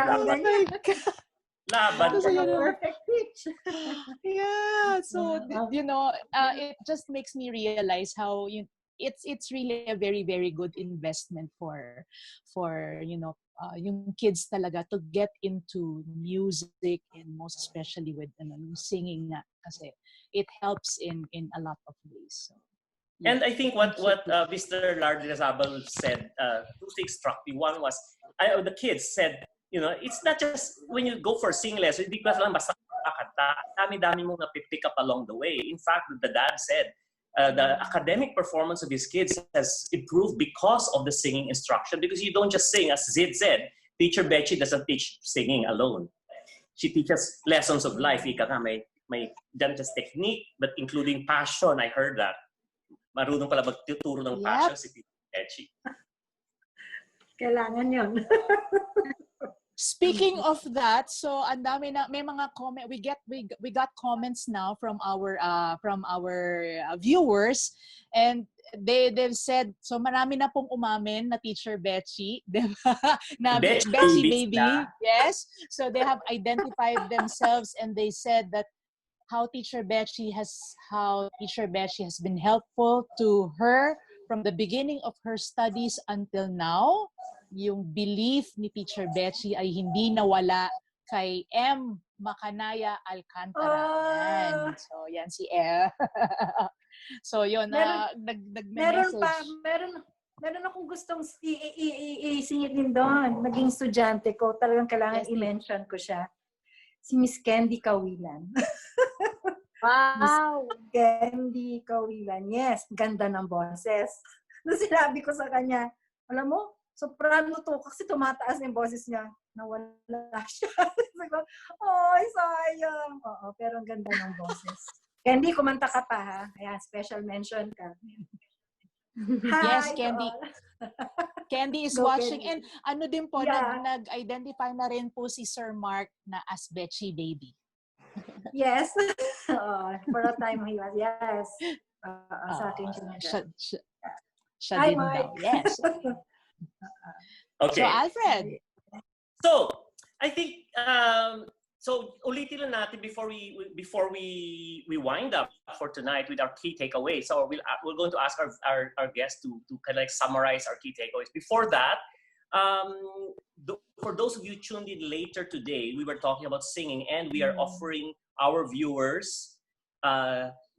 Laban. Perfect pitch. Yeah. So, it just makes me realize how it's really a very, very good investment for yung kids talaga to get into music, and most especially with singing nga, kasi it helps in a lot of ways. So, yeah. And I think what Mr. Lardizabal said, two things struck me. One was, the kids said, it's not just when you go for singing lesson, hindi ka lang basta kanta. Dami-dami mong napipick up along the way. In fact, the dad said, the academic performance of his kids has improved because of the singing instruction, because you don't just sing. As Zid said, Teacher Bechie doesn't teach singing alone. She teaches lessons of life. Ika nga, may not just technique, but including passion. I heard that. Marunong pala magtuturo ng passion si Teacher Bechie. Kailangan yun. Speaking of that, so ang dami na may mga comment we got comments now from our viewers, and they've said, so marami na pong umamin na Teacher Bechie, diba? Na Bechie baby. Yes. So they have identified themselves, and they said that how Teacher Bechie has been helpful to her from the beginning of her studies until now. Yung belief ni Teacher Bechie ay hindi nawala kay M. Macanaya Alcantara. Yan. So, yan si M. So, yun. Meron akong gustong isingit din doon. Naging estudyante ko. Talagang kailangan i-mention ko siya. Si Miss Candy Kawilan. Wow! Miss Candy Kawilan. Yes, ganda ng boses. Nung sinabi ko sa kanya, alam mo, soprano to, kasi tumataas yung boses niya. Nawala siya. Oy, sayang. Oo, pero ang ganda ng boses. Candy, kumanta ka pa, ha? Ayan, special mention ka. Hi, yes, Candy. Candy is watching. Candy. And din po, nag-identify na rin po si Sir Mark na as Bechie baby. Yes. For a time he was, yes. Sa akin siya din daw. Yes. Okay. So, Alfred. So, I think, so ulitin lang natin before we wind up for tonight with our key takeaways. So we're going to ask our guests to kind of like summarize our key takeaways. Before that, for those of you tuned in later today, we were talking about singing, and we are offering our viewers,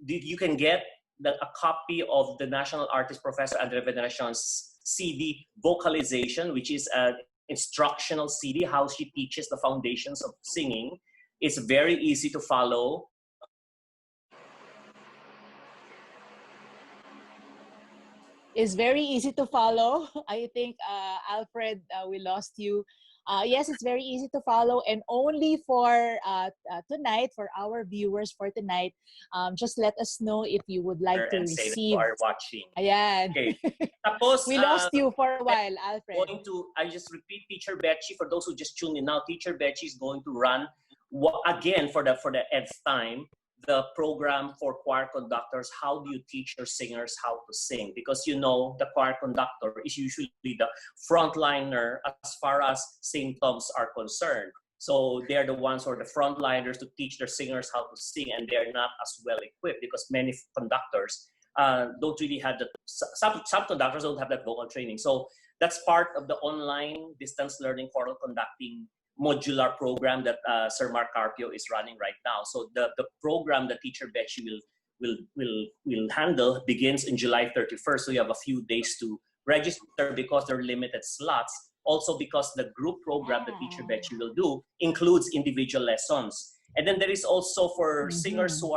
you can get a copy of the National Artist Professor Andre Veneracion's CD Vocalization, which is an instructional CD, how she teaches the foundations of singing. It's very easy to follow. It's very easy to follow. I think, Alfred, we lost you. Yes, it's very easy to follow, and only for tonight, for our viewers for tonight, just let us know if you would like to receive. Say that you are watching. Ayan. Okay. Tapos, we lost you for a while, Alfred. I just repeat, Teacher Bechie, for those who just tuned in now, Teacher Bechie is going to run again for the nth time the program for choir conductors. How do you teach your singers how to sing? Because the choir conductor is usually the frontliner as far as symptoms are concerned. So they're the ones who are the frontliners to teach their singers how to sing, and they're not as well equipped because many conductors don't really have that. Some conductors don't have that vocal training. So that's part of the online distance learning choral conducting modular program that Sir Mark Carpio is running right now. So the program that Teacher Bechie will handle begins in July 31st. So you have a few days to register because there are limited slots. Also because the group program that Teacher Bechie will do includes individual lessons. And then there is also for singers who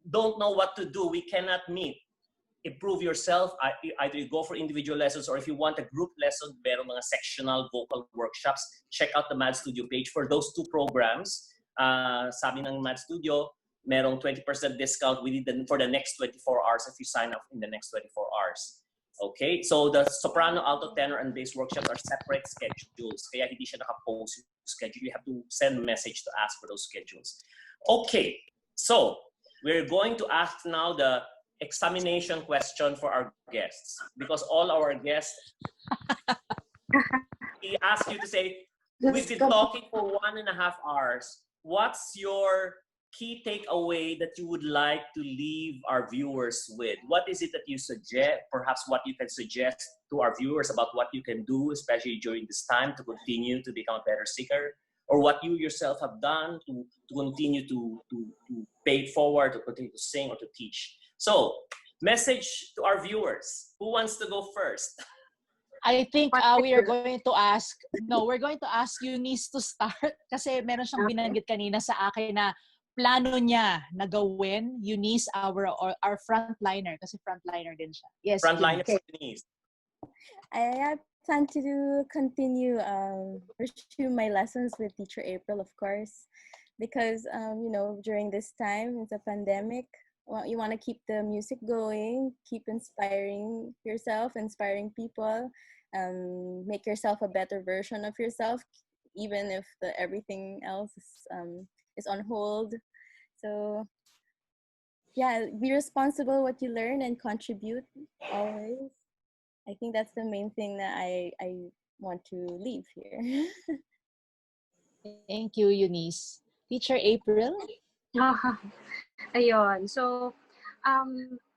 don't know what to do, we cannot meet. Improve yourself, either you go for individual lessons, or if you want a group lesson, merong mga sectional vocal workshops, check out the Madz Studio page. For those two programs, sabi ng Madz Studio, merong 20% discount for the next 24 hours if you sign up in the next 24 hours. Okay, so the soprano, alto, tenor, and bass workshops are separate schedules. Kaya hindi siya naka-post yung schedule. You have to send a message to ask for those schedules. Okay, so we're going to ask now the examination question for our guests. Because all our guests, we ask you to say, we've been talking for 1.5 hours. What's your key takeaway that you would like to leave our viewers with? What is it that you suggest, perhaps what you can suggest to our viewers about what you can do, especially during this time, to continue to become a better singer, or what you yourself have done to continue to pay it forward, to continue to sing or to teach? So, message to our viewers. Who wants to go first? I think we are going to ask, we're going to ask Eunice to start kasi meron siyang binanggit kanina sa akin na plano niya na gawin, Eunice, our frontliner, kasi frontliner din siya. Yes, frontliner, Eunice. I plan to continue pursue my lessons with Teacher April, of course, because during this time, it's a pandemic. You want to keep the music going, keep inspiring yourself, inspiring people, make yourself a better version of yourself, even if everything else is on hold. So yeah, be responsible what you learn and contribute always. I think that's the main thing that I want to leave here. Thank you, Eunice. Teacher April? Ayun. So,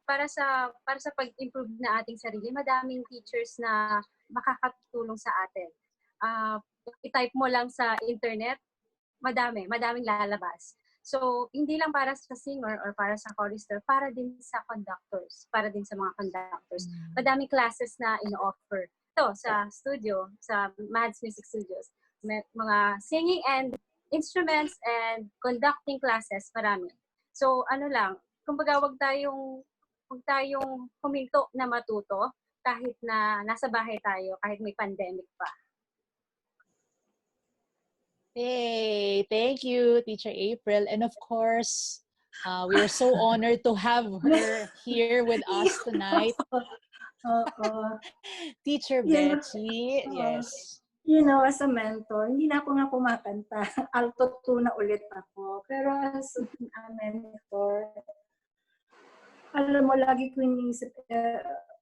para sa pag-improve na ating sarili, madaming teachers na makakatulong sa atin. I-type mo lang sa internet, madaming lalabas. So, hindi lang para sa singer or para sa chorister, para din sa conductors, para din sa mga conductors. Madaming classes na ino-offer. Ito, sa studio, sa Madz Music Studios. Mga singing and instruments and conducting classes, marami. So, kumbaga wag tayong huminto na matuto kahit na nasa bahay tayo, kahit may pandemic pa. Hey, thank you, Teacher April. And of course, we are so honored to have her here with us tonight. Teacher Bechie, yes. As a mentor, hindi na ako nga kumakanta. Alto 2 na ulit ako. Pero as a mentor, alam mo, lagi ko iniisip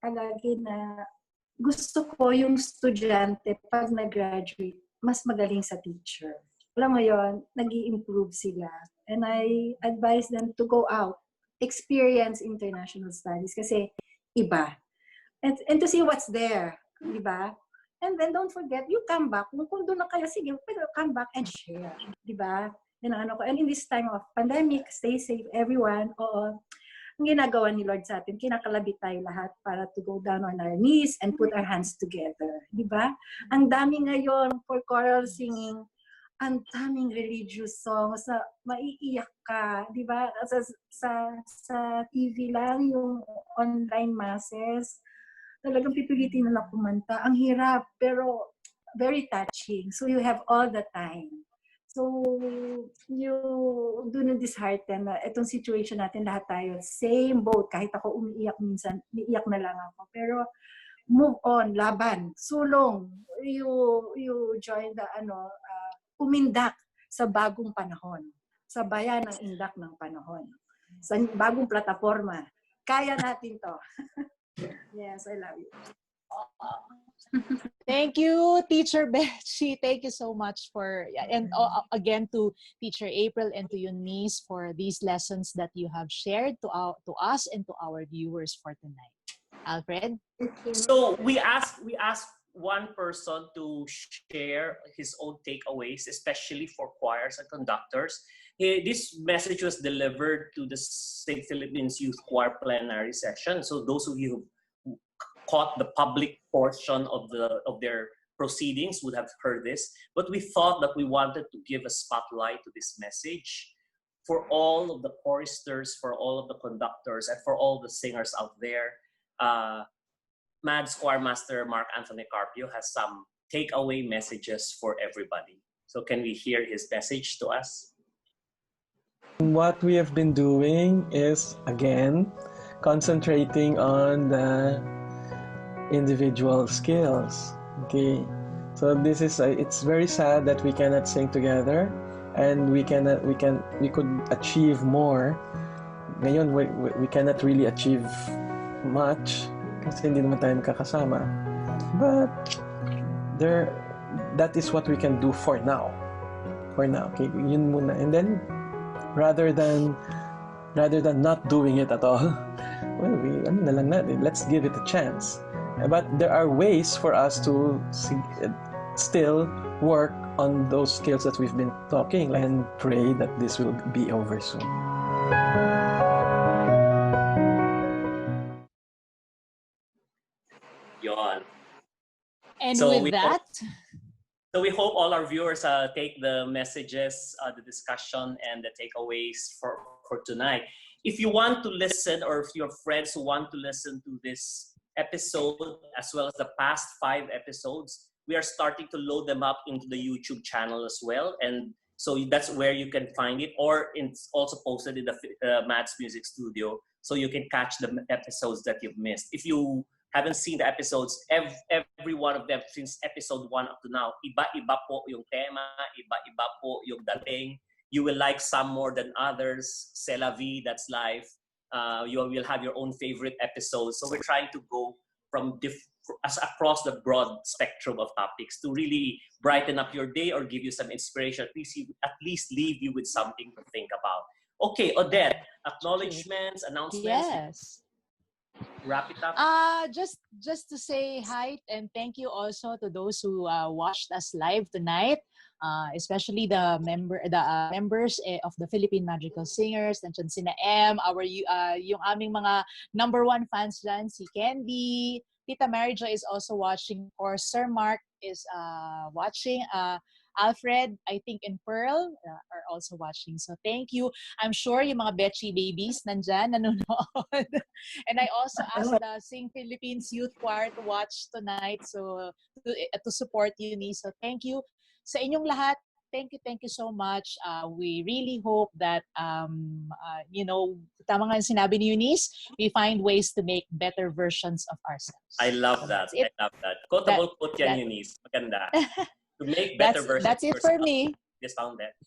palagi na gusto ko yung estudyante pag nag-graduate, mas magaling sa teacher. Alam mo yon, nag-i-improve sila. And I advise them to go out, experience international studies kasi iba. And to see what's there, di ba? And then don't forget, you come back. Kung doon na kayo, sige, pero come back and share. Di ba? And in this time of pandemic, stay safe everyone. Oo. Ang ginagawa ni Lord sa atin, kinakalabit tayo lahat para to go down on our knees and put our hands together. Di ba? Ang dami ngayon for choral singing, ang daming religious songs na maiiyak ka. Di ba? Sa TV lang, yung online masses, talagang pipilitin na lang kumanta. Ang hirap, pero very touching. So you have all the time. So, you do not dishearten na itong situation natin, lahat tayo, same boat. Kahit ako umiiyak minsan, umiiyak na lang ako. Pero, move on, laban, sulong. You join the, umindak sa bagong panahon. Sa bayan ng indak ng panahon. Sa bagong plataforma. Kaya natin to. Yes, I love you. Thank you, Teacher Bechie. Thank you so much and again to Teacher April and to Eunice for these lessons that you have shared to us and to our viewers for tonight. Alfred? So we asked one person to share his own takeaways, especially for choirs and conductors. This message was delivered to the St. Philippines Youth Choir plenary session. So those of you who caught the public portion of their proceedings would have heard this. But we thought that we wanted to give a spotlight to this message for all of the choristers, for all of the conductors, and for all the singers out there. Madz Choir Master Mark Anthony Carpio has some takeaway messages for everybody. So can we hear his message to us? What we have been doing is, again, concentrating on the individual skills. Okay, so this is it's very sad that we cannot sing together, and we could achieve more. Ngayon we cannot really achieve much kasi hindi naman tayo magkakasama. But that is what we can do for now. Okay, yun muna. And then rather than not doing it at all, well, let's give it a chance. But there are ways for us to still work on those skills that we've been talking and pray that this will be over soon. Yon. And So with that... So we hope all our viewers take the messages, the discussion, and the takeaways for tonight. If you want to listen, or if your friends who want to listen to this episode, as well as the past 5 episodes, we are starting to load them up into the YouTube channel as well. And so that's where you can find it, or it's also posted in the Madz Music Studio, so you can catch the episodes that you've missed. If you haven't seen the episodes, every one of them since episode 1 up to now, iba-iba po yung tema, iba-iba po yung dating. You will like some more than others. C'est la vie, that's life. You will have your own favorite episodes. So we're trying to go from across the broad spectrum of topics to really brighten up your day or give you some inspiration. At least leave you with something to think about. Okay, Odette, acknowledgements, announcements. Yes. Wrap it up. Just to say hi and thank you also to those who watched us live tonight, especially the members of the Philippine Magical Singers. Nandiyan sina M, yung aming mga #1 fans dyan, si Candy, Tita Marija is also watching, or Sir Mark is watching. Alfred, I think, and Pearl are also watching. So thank you. I'm sure yung mga Bechie babies nandyan, nanonood. And I also asked the Sing Philippines Youth Choir to watch tonight, so to support Eunice. So thank you sa inyong lahat. Thank you so much. We really hope that, tama nga sinabi ni Eunice, we find ways to make better versions of ourselves. I love that. I love that. Quotable quote yan, Eunice. Maganda. To make better versions. That's it for me. Just found that.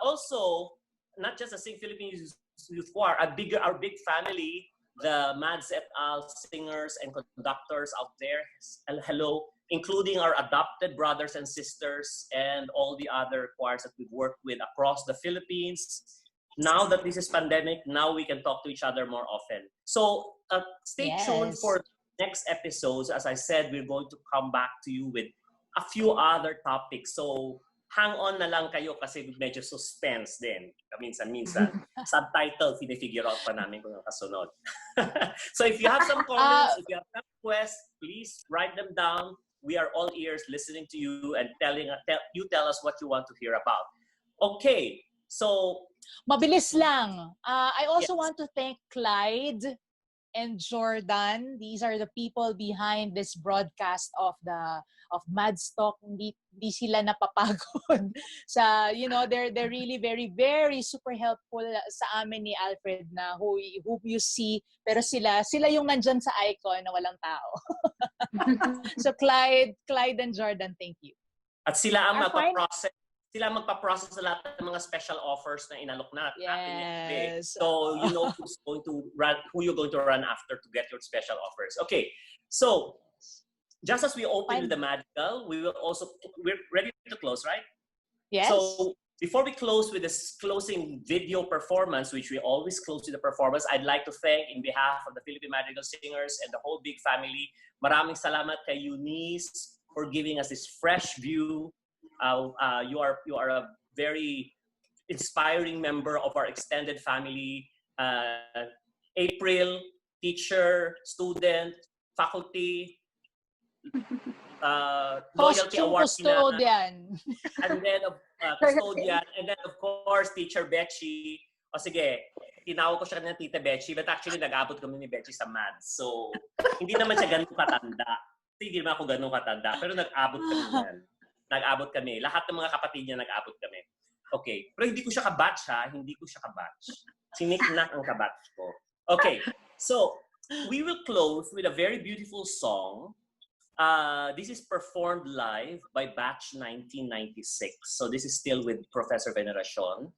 Also, not just a Sing Philippines Youth Choir, our big family, the Madz et al. Singers and conductors out there. Hello, including our adopted brothers and sisters and all the other choirs that we've worked with across the Philippines. Now that this is pandemic, now we can talk to each other more often. So stay tuned for next episodes. As I said, we're going to come back to you with a few other topics. So hang on na lang kayo kasi medyo suspense din. Minsan. Subtitle, figure out pa namin kung yung kasunod. So if you have some comments, if you have some requests, please write them down. We are all ears listening to you and tell us what you want to hear about. Okay, so... Mabilis lang. I also want to thank Clyde and Jordan. These are the people behind this broadcast of Madz Talk. Hindi sila napapagod sa, they're really very, very super helpful sa amin ni Alfred na who you see, pero sila yung nandyan sa icon na walang tao. So Clyde and Jordan, thank you. At sila ang magpa-process sa lahat ng mga special offers na inalok natin. Yes. So you know who you're going to run after to get your special offers. Okay, so just as we open with the magical, we're ready to close, right? Yes. So before we close with this closing video performance, which we always close with the performance, I'd like to thank, in behalf of the Philippine Magical Singers and the whole big family, maraming salamat kay Eunice for giving us this fresh view. You are a very inspiring member of our extended family. April, teacher, student, faculty, loyalty award custodian. And then custodian, and then of course teacher Bechie. O sige, tinawag ko siya ng Tita Bechie, but actually nag-abot kami ni Bechie sa Madz. So hindi naman siya ganun katanda. Hindi naman ako ganun katanda, pero nag-abot kami yan. Nag-abot kami. Lahat ng mga kapatid niya nag-abot kami. Okay. Pero hindi ko siya kabatch, ha? Hindi ko siya kabatch. Si Nick na ang kabatch ko. Okay. So, we will close with a very beautiful song. This is performed live by Batch 1996. So this is still with Professor Veneracion.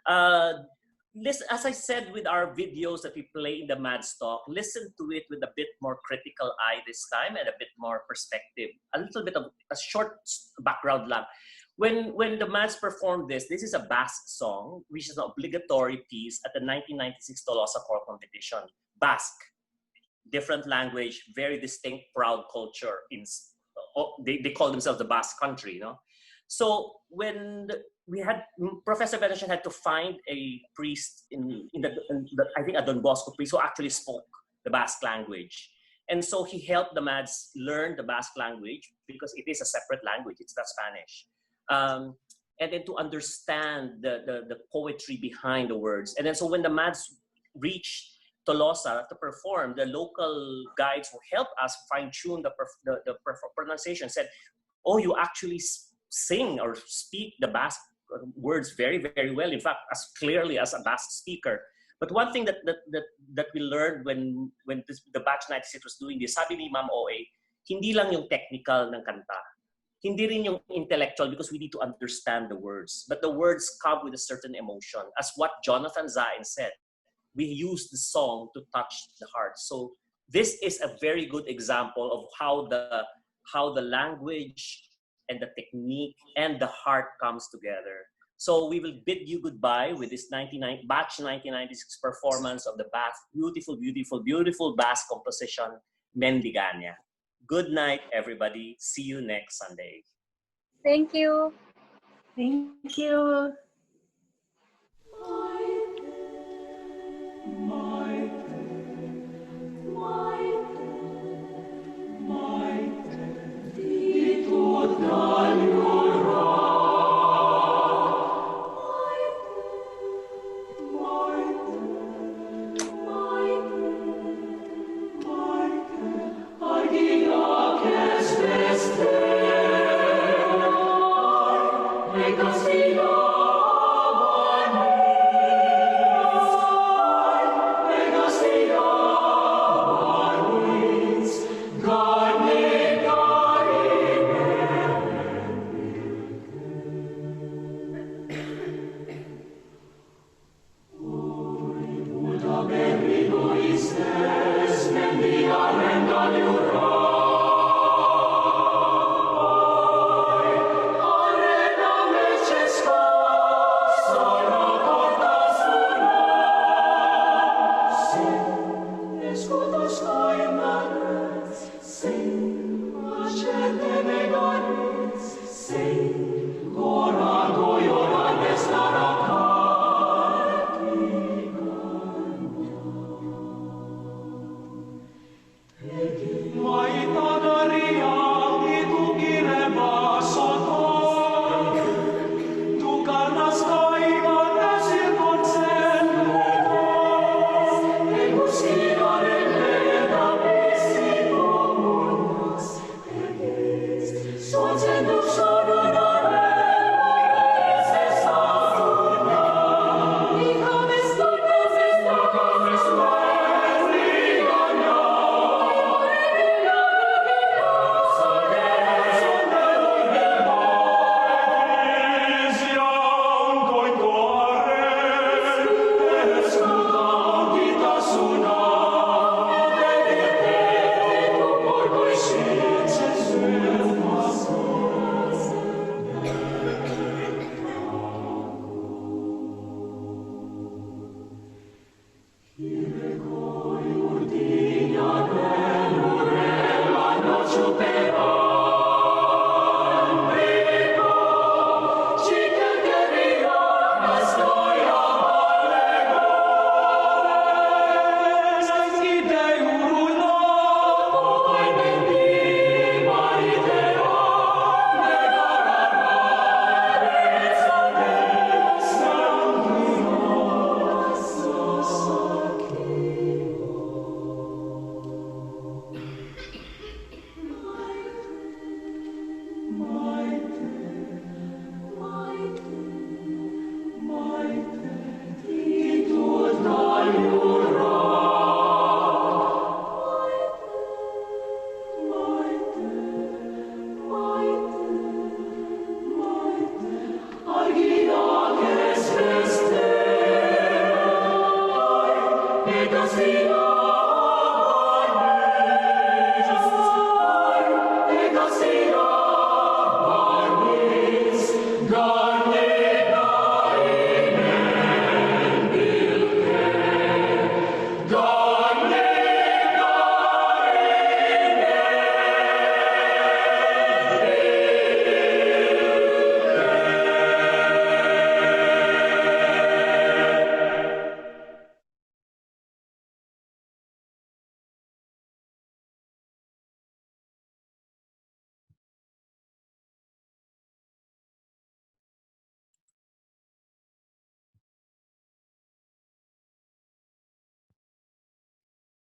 As I said with our videos that we play in the Madz Talk, listen to it with a bit more critical eye this time and a bit more perspective. A little bit of a short background lang. When the Madz performed this is a Basque song, which is an obligatory piece at the 1996 Tolosa Choral Competition. Basque, different language, very distinct, proud culture. They call themselves the Basque country, you know. So when Professor Veneracion had to find a priest in I think a Don Bosco priest who actually spoke the Basque language. And so he helped the Madz learn the Basque language because it is a separate language, it's not Spanish. And then to understand the poetry behind the words. And then so when the Madz reached Tolosa to perform, the local guides who helped us fine-tune the pronunciation said, oh, you actually sing or speak the Basque words very, very well. In fact, as clearly as a Basque speaker. But one thing that we learned when the Batch 96 was doing this, sabi ni Ma'am OA, hindi lang yung technical ng kanta. Hindi rin yung intellectual because we need to understand the words. But the words come with a certain emotion. As what Jonathan Zain said, we use the song to touch the heart. So this is a very good example of how the language and the technique and the heart comes together. So we will bid you goodbye with this Batch 1996 performance of the beautiful, beautiful, beautiful Basque composition, Mendigania. Good night, everybody. See you next Sunday. Thank you. Thank you. Thank you.